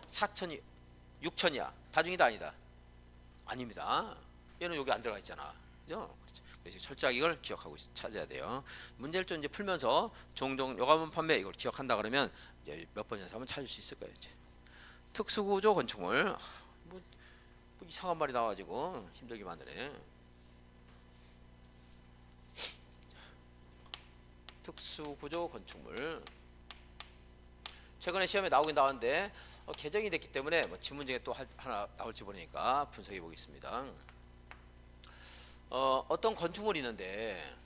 6천이야. 다중이다 아니다? 아닙니다. 얘는 여기 안 들어가 있잖아. 그죠? 그래서 철저하게 이걸 기억하고 찾아야 돼요. 문제를 좀 이제 풀면서 종종 여가문 판매 이걸 기억한다 그러면 이제 몇 번에서 한번 찾을 수 있을 거예요. 이제. 특수구조 건축물, 뭐 이상한 말이 나와가지고 힘들게 만드네. 특수구조 건축물. 최근에 시험에 나오긴 나왔는데 개정이 됐기 때문에 뭐 지문 중에 또 하나 나올지 모르니까 분석해 보겠습니다. 어떤 건축물이 있는데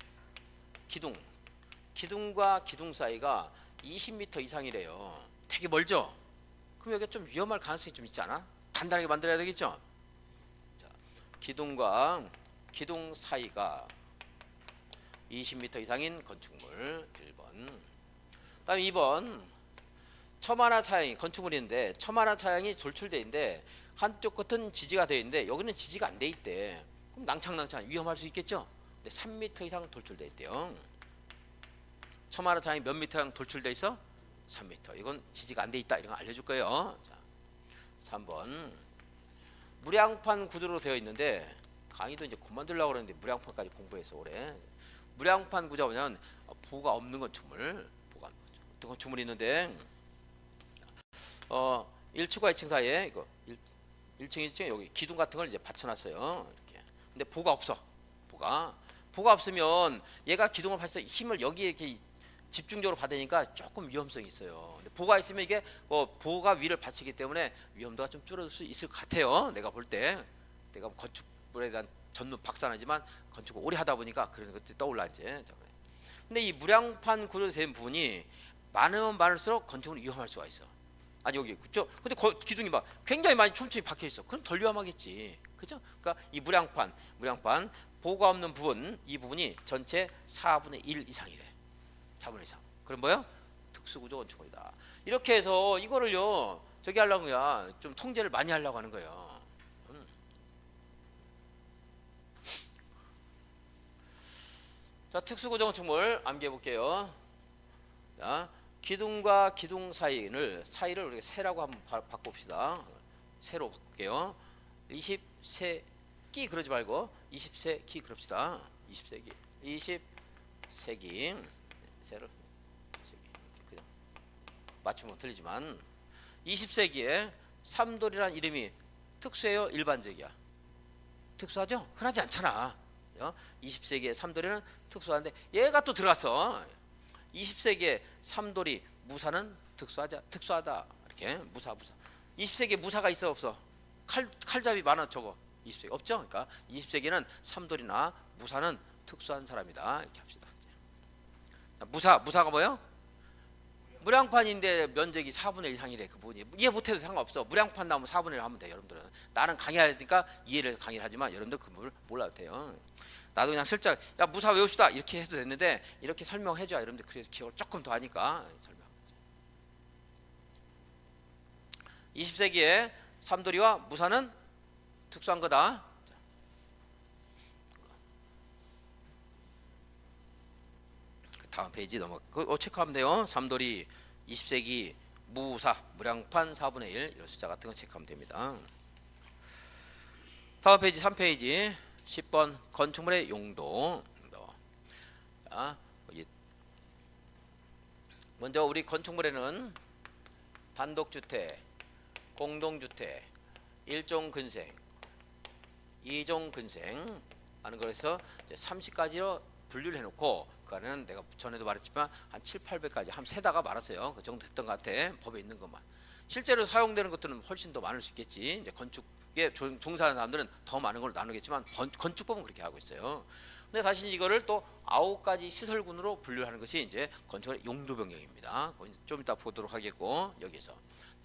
기둥과 기둥 사이가 20m 이상이래요. 되게 멀죠? 그럼 여기 좀 위험할 가능성이 좀 있지 않아? 단단하게 만들어야 되겠죠? 자, 기둥과 기둥 사이가 20m 이상인 건축물 1번. 다음 2번. 첨하나 차양이 건축물인데 첨하나 차양이 돌출되어 있는데 한쪽 끝은 지지가 되어 있는데 여기는 지지가 안 돼 있대. 그럼 낭창 위험할 수 있겠죠? 근데 3m 이상 돌출되어 있대요. 첨하나 차양이 몇 미터 이상 돌출되어 있어? 3m. 이건 지지가 안 돼 있다. 이런 거 알려줄 거예요. 자, 3번. 무량판 구조로 되어 있는데 강의도 이제 그만두려고 그러는데 무량판까지 공부해서 오래. 무량판 구조는 보가 없는 건축물. 보가 없는 건축물. 어떤 건축물이 있는데 1층과 2층 사이에 이거 1층 2층 여기 기둥 같은 걸 이제 받쳐놨어요. 이렇게. 근데 보가 없어. 보가 없으면 얘가 기둥을 받쳐서 힘을 여기에 이렇게 집중적으로 받으니까 조금 위험성이 있어요. 근데 보가 있으면 이게 보가 위를 받치기 때문에 위험도가 좀 줄어들 수 있을 것 같아요. 내가 볼 때. 내가 건축물에 대한 전문 박사는 아니지만 건축을 오래 하다 보니까 그런 것들이 떠올라 이제. 근데 이 무량판 구조로 된 부분이 많으면 많을수록 건축은 위험할 수가 있어. 아니 여기 그죠? 근데 기둥이 막 굉장히 많이 촘촘히 박혀 있어. 그럼 덜 위험하겠지. 그죠? 그러니까 이 무량판 보가 없는 부분, 이 부분이 전체 4분의 1 이상이래. 4분의 1 이상. 그럼 뭐요? 특수구조 건축물이다. 이렇게 해서 이거를요 저기 하려고 야 좀 통제를 많이 하려고 하는 거예요. 자, 특수고정 건축물 암기해 볼게요. 자, 기둥과 기둥 사이를 우리가 세라고 한번 바꿔봅시다. 세로 바꿀게요. 20세기 그러지 말고 20세기 그럽시다. 20세기 20세기 세로 그냥 맞추면 틀리지만 20세기에 삼돌이란 이름이 특수해요, 일반적이야? 특수하죠? 흔하지 않잖아. 20세기에 삼돌이는 특수한데 얘가 또 들어갔어. 20세기에 삼돌이 무사는 특수하다. 이렇게 무사. 20세기에 무사가 있어 없어? 칼잡이 많아 저거. 20세기 없죠? 그러니까 20세기는 삼돌이나 무사는 특수한 사람이다. 이렇게 합시다. 무사가 뭐예요? 무량판인데 면적이 4분의 1 이상이래. 그 부분이 이해 못해도 상관없어. 무량판 나오면 4분의 1 하면 돼. 여러분들은 나는 강의해야 되니까 이해를 강의를 하지만 여러분들 그 부분을 몰라도 돼요. 나도 그냥 슬쩍 야 무사 외웁시다 이렇게 해도 됐는데 이렇게 설명해줘야 여러분들 그래서 기억을 조금 더 하니까 설명. 20세기에 삼돌이와 무사는 특수한 거다. 다음 페이지 체크하면 돼요. 삼돌이 20세기 무사 무량판 4분의 1 이런 숫자 같은 거 체크하면 됩니다. 다음 페이지 3페이지 10번 건축물의 용도. 자, 먼저 우리 건축물에는 단독주택, 공동주택, 1종 근생, 2종 근생 하는 거에서 30가지로 분류를 해놓고 그 안에는 내가 전에도 말했지만 한 7, 800가지 한 세다가 말았어요. 그 정도 됐던 것 같아. 법에 있는 것만. 실제로 사용되는 것들은 훨씬 더 많을 수 있겠지. 이제 건축에 종사하는 사람들은 더 많은 걸 나누겠지만 건축법은 그렇게 하고 있어요. 근데 사실 이거를 또 9가지 시설군으로 분류하는 것이 이제 건축의 용도 변경입니다. 좀 이따 보도록 하겠고 여기서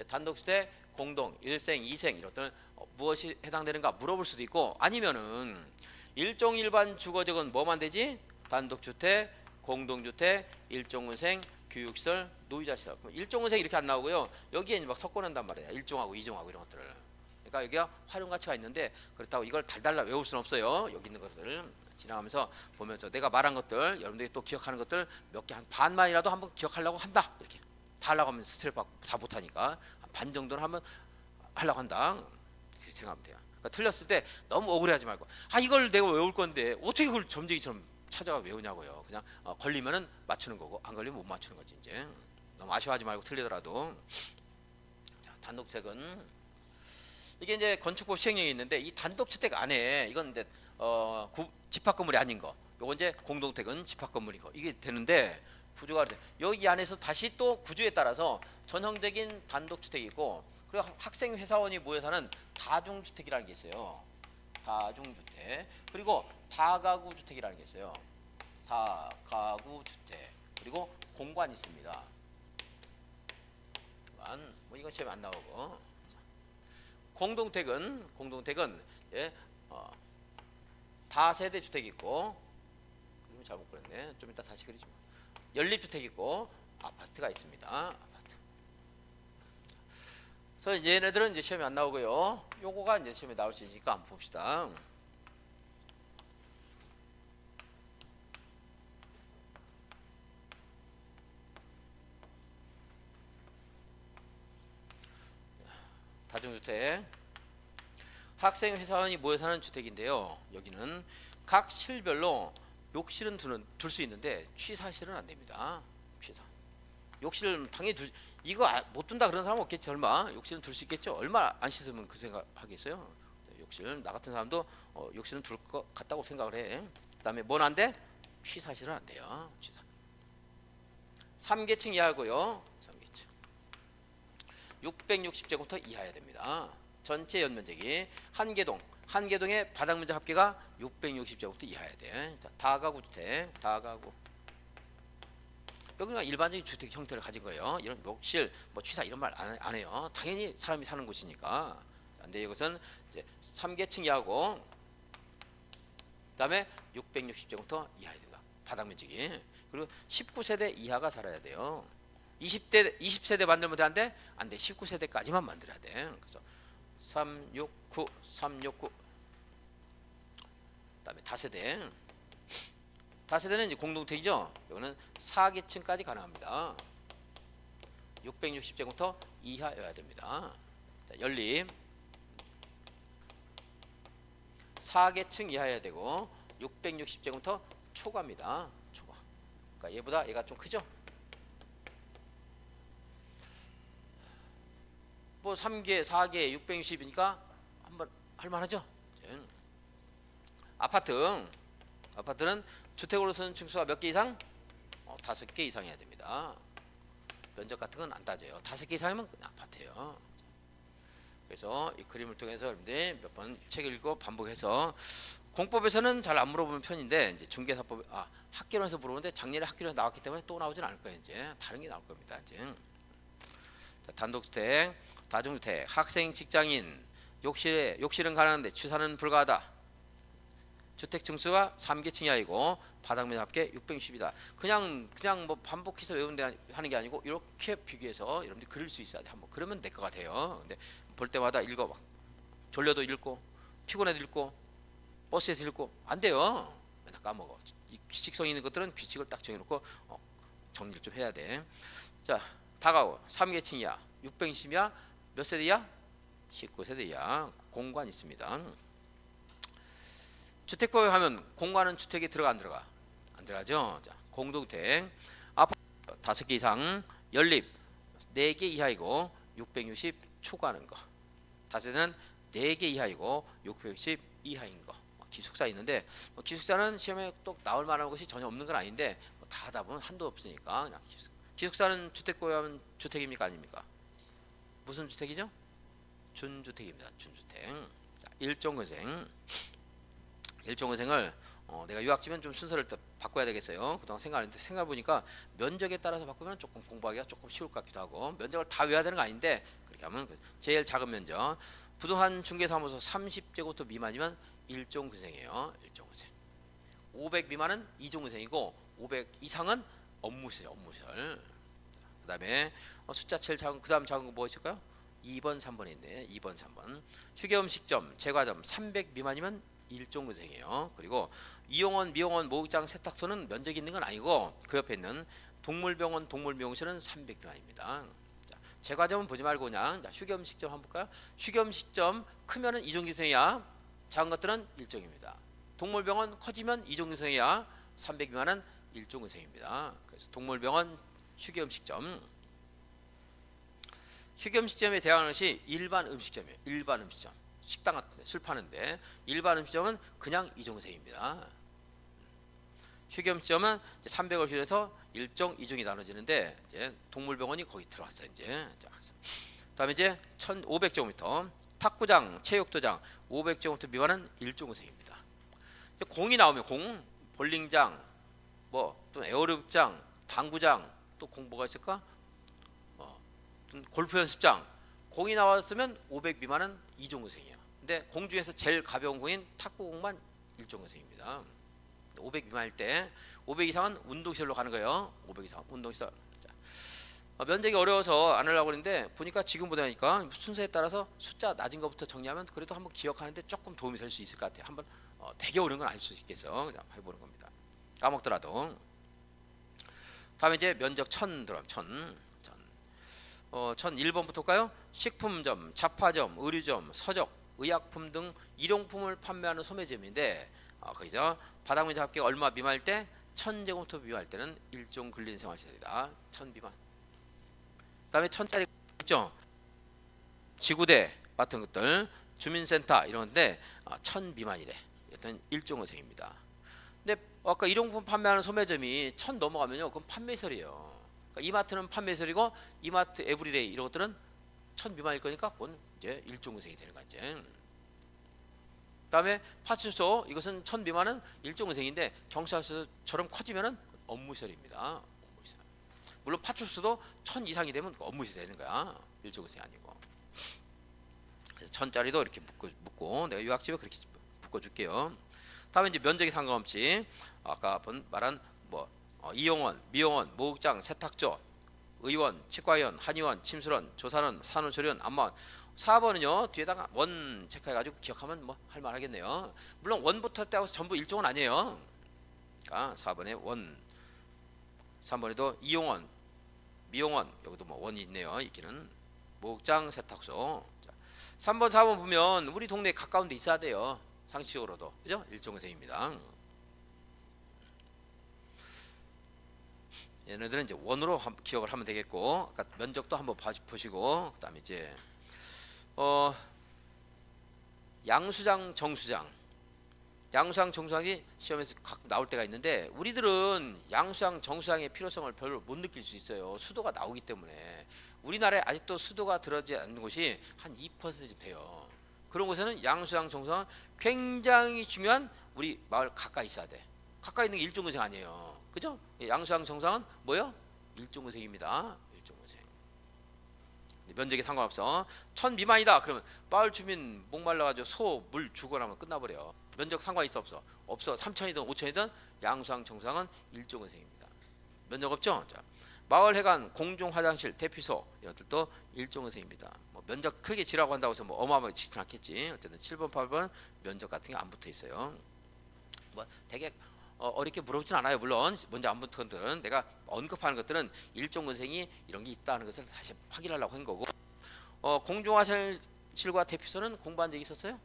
단독주택, 공동, 1생, 2생 이런 것들 무엇이 해당되는가 물어볼 수도 있고 아니면은 일종 일반 주거적은 뭐만 되지? 단독주택, 공동주택, 일종은생, 교육시설, 노유자시설. 일종은생 이렇게 안 나오고요. 여기에 막 섞어낸단 말이에요. 1종하고 2종하고 이런 것들을. 그러니까 여기가 활용 가치가 있는데 그렇다고 이걸 달달라 외울 수는 없어요. 여기 있는 것들을 지나가면서 보면서 내가 말한 것들 여러분들이 또 기억하는 것들 몇 개 한 반만이라도 한번 기억하려고 한다. 이렇게 다 하려고 하면 스트레스 받고 다 못하니까 반 정도는 한번 하려고 한다. 그렇게 생각하면 돼요. 그러니까 틀렸을 때 너무 억울해하지 말고 이걸 내가 외울 건데 어떻게 그걸 점쟁이처럼 찾아가 외우냐고요. 그냥 걸리면은 맞추는 거고 안 걸리면 못 맞추는 거지. 이제 너무 아쉬워하지 말고 틀리더라도. 자, 단독주택은 이게 이제 건축법 시행령이 있는데 이 단독주택 안에 이건 이제 집합 건물이 아닌 거. 요거 이제 공동주택은 집합 건물이고 이게 되는데 구조가 그래요. 여기 안에서 다시 또 구조에 따라서 전형적인 단독주택이 있고 그리고 학생 회사원이 모여 사는 다중주택이라는 게 있어요. 다중주택 그리고 다가구 주택이라는 게 있어요. 다가구 주택 그리고 공관이 있습니다. 뭐 이건 시험에 안 나오고 공동택은 다세대 주택이 있고 그림을 잘못 그렸네. 좀 이따 다시 그리지 뭐. 연립주택이 있고 아파트가 있습니다. 아파트. 그래서 얘네들은 이제 시험에 안 나오고요. 요거가 이제 시험에 나올 수 있으니까 한번 봅시다. 다중주택 학생 회사원이 모여 사는 주택인데요. 여기는 각 실별로 욕실은 둘 수 있는데 취사실은 안 됩니다. 취사. 욕실은 당연히 이거 못 둔다 그런 사람 없겠지 설마. 욕실은 둘 수 있겠죠. 얼마 안 씻으면 그 생각 하겠어요. 욕실 나 같은 사람도 욕실은 둘 것 같다고 생각을 해. 그다음에 뭔 안 돼? 취사실은 안 돼요. 취사. 3계층 이하고요. 3계층. 660제곱미터 이하야 됩니다. 전체 연면적이 한 개동의 바닥 면적 합계가 660제곱미터 이하야 돼. 자, 다가구 주택, 다가구. 여기가 일반적인 주택 형태를 가진 거예요. 이런 욕실, 뭐 취사 이런 말 안 해요. 당연히 사람이 사는 곳이니까. 근데 이것은 이제 3계층 이하고, 그다음에 660제곱미터 이하야 된다. 바닥 면적이. 그리고 19세대 이하가 살아야 돼요. 20세대 만들면 돼, 안 돼? 안 돼. 19세대까지만 만들어야 돼. 그래서 369 369 그다음에 다세대. 다세대는 이제 공동택이죠. 이거는 4계층까지 가능합니다. 660제곱미터 이하여야 됩니다. 자, 연립 4계층 이하여야 되고 660제곱미터 초과입니다. 초과. 그러니까 얘보다 얘가 좀 크죠? 뭐 3개, 4개, 660이니까 한번 할만하죠? 아파트는 주택으로서는 층수가 몇 개 이상? 5개 이상 해야 됩니다. 면적 같은 건 안 따져요. 5개 이상이면 그냥 아파트예요. 그래서 이 그림을 통해서 여러분들 몇 번 책 읽고 반복해서 공법에서는 잘 안 물어보는 편인데 이제 중개사법 학개론에서 물어보는데 작년에 학개론에 나왔기 때문에 또 나오진 않을 거예요. 이제 다른 게 나올 겁니다. 이제 자, 단독주택, 다중주택, 학생, 직장인, 욕실은 가능한데 취사는 불가하다. 주택 층수가 3계층 이하이고 바닥면 합계 660이다. 그냥 뭐 반복해서 외우는 하는 게 아니고 이렇게 비교해서 여러분들이 그릴 수 있어야 돼. 한번 그러면 될 것 같아요. 근데 볼 때마다 읽어봐. 졸려도 읽고 피곤해도 읽고 버스에서 읽고 안 돼요. 맨날 까먹어. 이 규칙성 있는 것들은 규칙을 딱 정해놓고 정리를 좀 해야 돼. 자, 다가오 3계층 이하 660 이하 몇 세대 이하? 19세대 이하 공간 있습니다. 주택법에 하면 공간은 주택에 들어가 안 들어가? 안 들어가죠. 자, 공동택 아파트 5개 이상 연립 4개 이하이고 660 초과하는 거. 다세대는 4개 이하이고 660 이하인 거. 기숙사 있는데 기숙사는 시험에 또 나올 만한 것이 전혀 없는 건 아닌데 다 하다 보면 한도 없으니까 그냥 기숙사는 주택법에 하면 주택입니까 아닙니까? 무슨 주택이죠? 준주택입니다. 준주택. 자, 일종근생을 내가 유학지면 좀 순서를 바꿔야 되겠어요. 그동안 생각하는데 생각해보니까 면적에 따라서 바꾸면 조금 공부하기가 조금 쉬울 것 같기도 하고 면적을 다 외워야 되는 거 아닌데 그렇게 하면 제일 작은 면적 부동산 중개사무소 30제곱미터 미만이면 1종근생이에요. 1종근생 500 미만은 2종근생이고 500 이상은 업무실. 그 다음에 숫자 제일 작은 그 다음 작은 거 뭐 있을까요? 2번 3번에 있네. 2번 3번 휴게음식점 제과점 300 미만이면 1종근생이에요. 그리고 이용원, 미용원, 목욕장, 세탁소는 면적이 있는 건 아니고 그 옆에 있는 동물병원, 동물미용실은 300 미만입니다. 자, 제과점은 보지 말고 그냥 휴게음식점 한번 볼까요? 휴게음식점 크면은 2종근생이야. 작은 것들은 1종입니다. 동물병원 커지면 2종근생이야. 300 미만은 1종근생입니다. 그래서 동물병원, 휴게음식점 휴게음식점에 대항하는 것이 일반 음식점이에요. 일반 음식점. 식당 같은데 술 파는데 일반 음식점은 그냥 2종생입니다. 휴게음식점은 300을 휴해서 1종, 2종이 나눠지는데 이제 동물병원이 거기 들어왔어요. 이제 그다음에 이제 1,500제곱미터 탁구장, 체육도장 500제곱미터 미만은 1종생입니다. 공이 나오면 공, 볼링장, 뭐 또 에어로빅장, 당구장 또 공부가 있을까? 골프 연습장 공이 나왔으면 500 미만은 2종근생이에요. 근데 공 중에서 제일 가벼운 공인 탁구공만 1종근생입니다. 500 미만일 때 500 이상은 운동시설로 가는 거예요. 500 이상 운동시설. 자, 면적이 어려워서 안 하려고 했는데 보니까 지금 보다니까 순서에 따라서 숫자 낮은 것부터 정리하면 그래도 한번 기억하는데 조금 도움이 될 수 있을 것 같아요. 한번 되게 어려운 건 아닐 수 있겠어. 그냥 해보는 겁니다. 까먹더라도. 다음에 이제 면적 1000 들어가면 1001번부터 볼까요? 식품점, 잡화점, 의류점, 서적, 의약품 등 일용품을 판매하는 소매점인데 거기서 바닥면적 합계가 얼마 미만일 때 1000제곱미터 미만일 때는 일종 근린생활시설이다. 1000 미만. 그다음에 1000짜리 있죠. 지구대 같은 것들, 주민센터 이런데 1000 미만이래. 일단 일종근생입니다. 근데 아까 일용품 판매하는 소매점이 1000 넘어가면요, 그건 판매시설이에요. 그러니까 이마트는 판매시설이고 이마트 에브리데이 이런 것들은 1000 미만일 거니까 그건 이제 일종근생이 되는 거지. 그다음에 파출소 이것은 1000 미만은 일종근생인데 경찰서처럼 커지면은 업무시설입니다. 업무시설. 물론 파출소도 1000 이상이 되면 업무시설이 되는 거야. 일종근생이 아니고. 그래서 1000짜리도 이렇게 묶고 내가 유학집에 그렇게 묶어줄게요. 다음에 이제 면적이 상관없이 아까 말한 뭐 이용원, 미용원, 목욕장, 세탁소 의원, 치과의원, 한의원, 침술원, 조산원, 산후조리원, 안마원. 4번은요 뒤에다가 원 체크해가지고 기억하면 뭐 할만하겠네요. 물론 원부터 떼고 전부 일종은 아니에요. 그러니까 4번에 원, 3번에도 이용원, 미용원, 여기도 뭐 원이 있네요. 있기는 목장, 세탁소. 자, 3번, 4번 보면 우리 동네에 가까운 데 있어야 돼요. 상식적으로도 그죠? 일종의생입니다. 얘네들은 이제 원으로 기억을 하면 되겠고, 아까 면적도 한번 보시고, 그다음에 이제 양수장, 정수장. 양수장, 정수장이 시험에서 가끔 나올 때가 있는데 우리들은 양수장, 정수장의 필요성을 별로 못 느낄 수 있어요. 수도가 나오기 때문에. 우리나라에 아직도 수도가 들어지 않는 곳이 한 2% 돼요. 그런 곳에는 양수장, 정수장은 굉장히 중요한 우리 마을 가까이 있어야 돼. 가까이 있는 게 일종근생 아니에요. 그죠? 양수장, 정수장은 뭐요? 일종근생입니다. 일종근생. 면적에 상관없어. 1000 미만이다. 그러면 마을 주민 목말라가지고 소, 물 주거나 하면 끝나버려. 면적 상관 있어 없어? 없어. 3000이든 5000이든 양수장, 정수장은 일종근생입니다. 면적 없죠? 자, 마을 회관, 공중 화장실, 대피소 이런 것들도 일종근생입니다. 뭐 면적 크게 지라고 한다고 해서 뭐 어마어마하게 지진 않겠지. 어쨌든 7번, 8번 면적 같은 게 안 붙어 있어요. 뭐 되게 어렵게 물어보진 않아요. 물론 먼저 안 붙은 것들은 내가 언급하는 것들은 일종근생이 이런 게 있다는 것을 다시 확인하려고 한 거고. 공중화장실과 대피소는 공부한 적이 있었어요?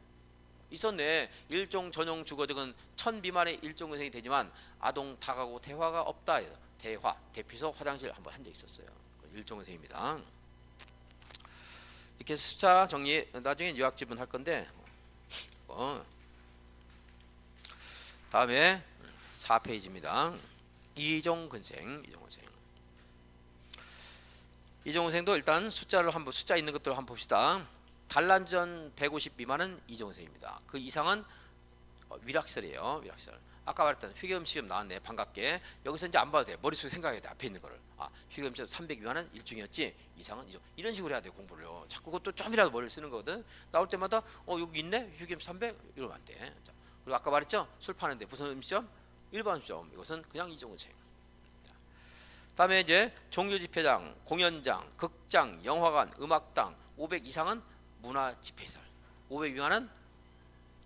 있었네. 일종 전용 주거적은 1000 미만의 일종근생이 되지만 아동 다가구 대화가 없다. 대화, 대피소, 화장실 한번 한 적 있었어요. 일종근생입니다. 이렇게 숫자 정리 나중에 요약 지분 할 건데 다음에 4페이지입니다. 이종근생. 이종근생도 일단 숫자를 한번 숫자 있는 것들 한번 봅시다. 단란전 150 미만은 이종근생입니다. 그 이상은 위락설이에요. 위락설. 아까 말했던 휘겸 시험 나왔네. 반갑게. 여기서 이제 안 봐도 돼. 머릿속에 생각해야 돼. 앞에 있는 거를. 휘겸 시험 300 미만은 일중이었지. 이상은 이종. 이런 식으로 해야 돼. 공부를요. 자꾸 그것도 좀이라도 머리를 쓰는 거거든. 나올 때마다 여기 있네. 휘겸 300 이러면 안 돼. 자, 그리고 아까 말했죠. 술 파는데 무슨 음식점? 일반 시험. 이것은 그냥 이종근생. 다음에 이제 종교집회장, 공연장, 극장, 영화관, 음악당 500 이상은 문화집회시설. 500 미만은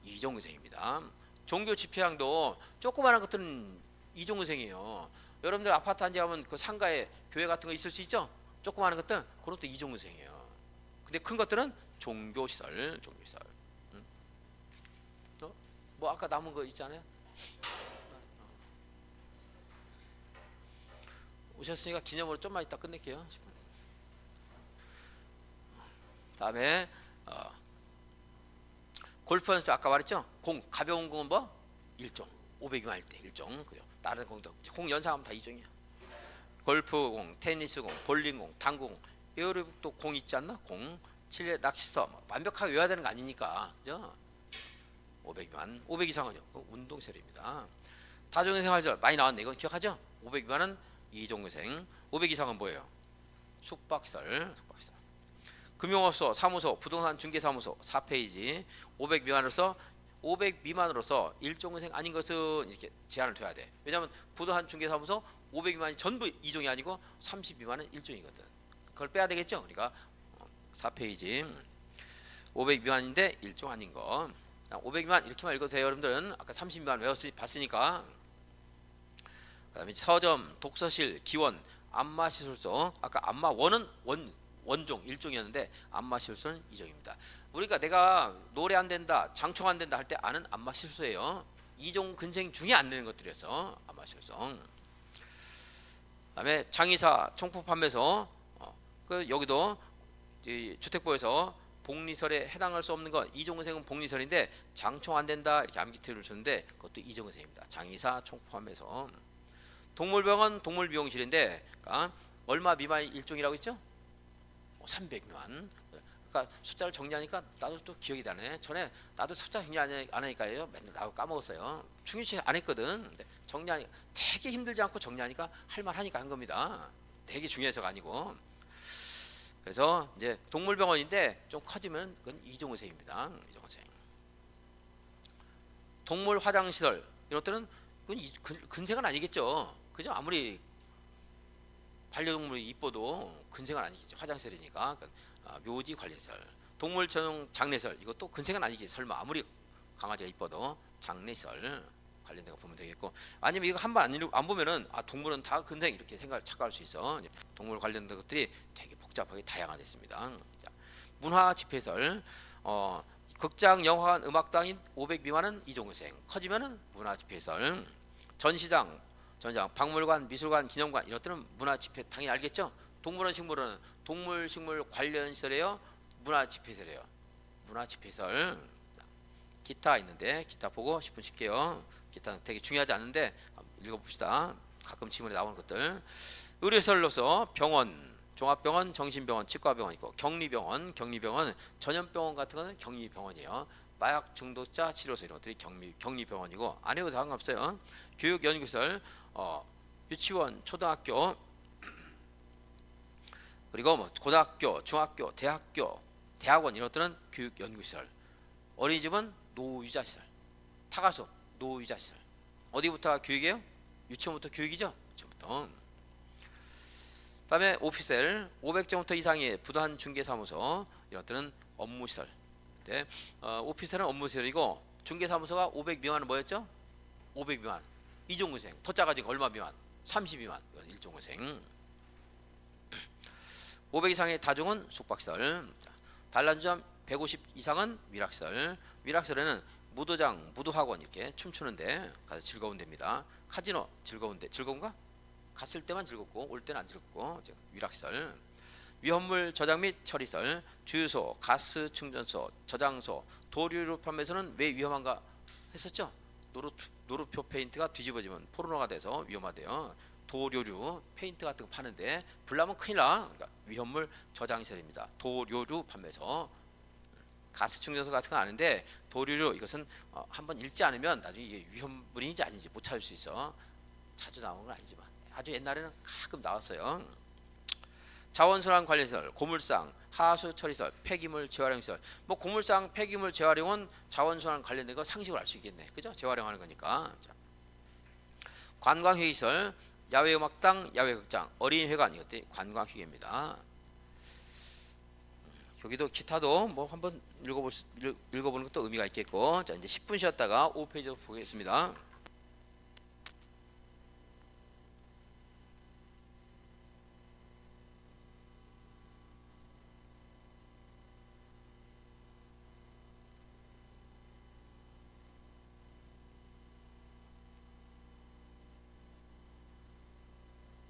이종근생입니다. 종교집회장도 조그마한 것들은 이종근생이에요. 여러분들 아파트 한 집 가면 그 상가에 교회 같은 거 있을 수 있죠? 조그마한 것들 그것도 이종근생이에요. 근데 큰 것들은 종교시설. 뭐 아까 남은 거 있잖아요. 오셨으니까 기념으로 좀만 이따 끝낼게요. 다음에 골프는 아까 말했죠. 공 가벼운 공은 뭐 일종 500이만 할 때 일종. 그죠? 다른 공도 공 연상하면 다 이종이야. 골프공, 테니스공, 볼링공, 당구공, 에어로빅도 공 있지 않나? 공, 칠레 낚시터 뭐 완벽하게 외워야 되는 거 아니니까. 그죠? 500만, 500 이상은요. 운동시설입니다. 다중생활시설 많이 나왔네. 이건 기억하죠? 500 미만은 이종근생. 500 이상은 뭐예요? 숙박시설. 금융업소, 사무소, 부동산 중개사무소 4페이지. 500 미만으로서 500 미만으로서 일종근생 아닌 것은 이렇게 제한을 둬야 돼. 왜냐하면 부동산 중개사무소 500 미만이 전부 이종이 아니고 30 미만은 일종이거든. 그걸 빼야 되겠죠. 그러니까 4페이지. 500 미만인데 일종 아닌 거. 500 미만 이렇게만 읽어도 돼요. 여러분들은 아까 30 미만 봤으니까. 그 다음에 서점, 독서실, 기원, 안마시술소. 아까 안마 원은 원종 일종이었는데 안마시술소는 이종입니다. 우리가 내가 노래 안 된다, 장총 안 된다 할 때 아는 안마시술소예요. 이종 근생 중에 안 되는 것들이어서 안마시술소. 그다음에 장의사, 총포 판매소. 그 여기도 주택보에서 복리설에 해당할 수 없는 것 이종근생은 복리설인데 장총 안 된다 이렇게 암기틀을 주는데 그것도 이종근생입니다. 장의사, 총포 판매소. 동물병원, 동물미용실인데 그러니까 얼마 미만 일종이라고 했죠? 300 미만. 그러니까 숫자를 정리하니까 나도 또 기억이 나네. 전에 나도 숫자 정리 안 하니까요. 맨날 나도 까먹었어요. 중요시 안 했거든. 근데 정리하니까 되게 힘들지 않고 정리하니까 할만하니까 한 겁니다. 되게 중요해서가 아니고. 그래서 이제 동물병원인데 좀 커지면 그건 이종근생입니다. 이종근생. 동물 화장시설 이런 것들은 그건 근생은 아니겠죠. 그죠? 아무리 반려동물이 이뻐도 근생은 아니겠지. 화장실이니까. 묘지 관리시설. 동물 전용 장례시설. 이것도 근생은 아니겠지. 설마 아무리 강아지가 이뻐도 장례시설 관련된 거 보면 되겠고, 아니면 이거 한 번 안 보면은 동물은 다 근생 이렇게 착각할 수 있어. 동물 관련된 것들이 되게 복잡하게 다양화됐습니다. 자, 문화 집회시설. 극장, 영화관, 음악당인 500 미만은 이종생. 커지면은 문화 집회시설. 전시장, 박물관, 미술관, 기념관 이런 것들은 문화 집회 당연히 알겠죠? 동물원, 식물원, 동물, 식물 관련 시설이에요. 문화 집회시설이에요. 문화 집회시설. 기타 있는데 기타 보고 10분 쉴게요. 기타 되게 중요하지 않은데 읽어봅시다. 가끔 지문에 나오는 것들. 의료시설로서 병원, 종합병원, 정신병원, 치과병원 있고, 격리병원 전염병원 같은 거는 격리병원이에요. 마약 중독자 치료소 이런 것들이 격리병원이고, 안 해도 상관없어요. 교육연구시설, 유치원, 초등학교, 그리고 뭐 고등학교, 중학교, 대학원 이런 것들은 교육연구시설. 어린이집은 노유자시설, 타가소, 노유자시설. 어디부터가 교육이에요? 유치원부터 교육이죠. 유치원부터. 그다음에 오피셀, 500제곱미터 이상의 부동산 중개사무소 이런 것들은 업무시설. 네. 오피셀은 업무시설이고, 중개사무소가 500 미만은 뭐였죠? 500 미만. 이종구생. 더 작아지고 얼마 미만? 30 미만. 이건 일종구생. 500 이상의 다중은 숙박시설. 단란주점 150 이상은 위락시설. 위락시설에는 무도장, 무도학원 이렇게 춤추는데 가서 즐거운 데입니다. 카지노 즐거운데, 즐거운가? 갔을 때만 즐겁고 올 때는 안 즐겁고. 위락시설. 위험물 저장 및 처리시설. 주유소, 가스 충전소, 저장소, 도료류 판매소는 왜 위험한가 했었죠? 노루표 페인트가 뒤집어지면 포르노가 돼서 위험하대요. 도료류 페인트 같은 거 파는데 불나면 큰일 나. 그러니까 위험물 저장시설입니다. 도료류 판매소. 가스 충전소 같은 건 아는데 도료류 이것은 한번 읽지 않으면 나중에 이게 위험물인지 아닌지 못 찾을 수 있어. 자주 나오는 건 아니지만 아주 옛날에는 가끔 나왔어요. 자원순환 관리시설, 고물상, 하수 처리시설, 폐기물 재활용시설. 뭐 고물상, 폐기물 재활용은 자원순환 관련된 거 상식으로 알 수 있겠네. 그죠? 재활용하는 거니까. 자. 관광회의시설, 야외음악당, 야외극장, 어린이회관 이것들이 관광회의입니다. 여기도 기타도 뭐 한번 읽어보는 것도 의미가 있겠고. 자, 이제 10분 쉬었다가 5페이지 보겠습니다.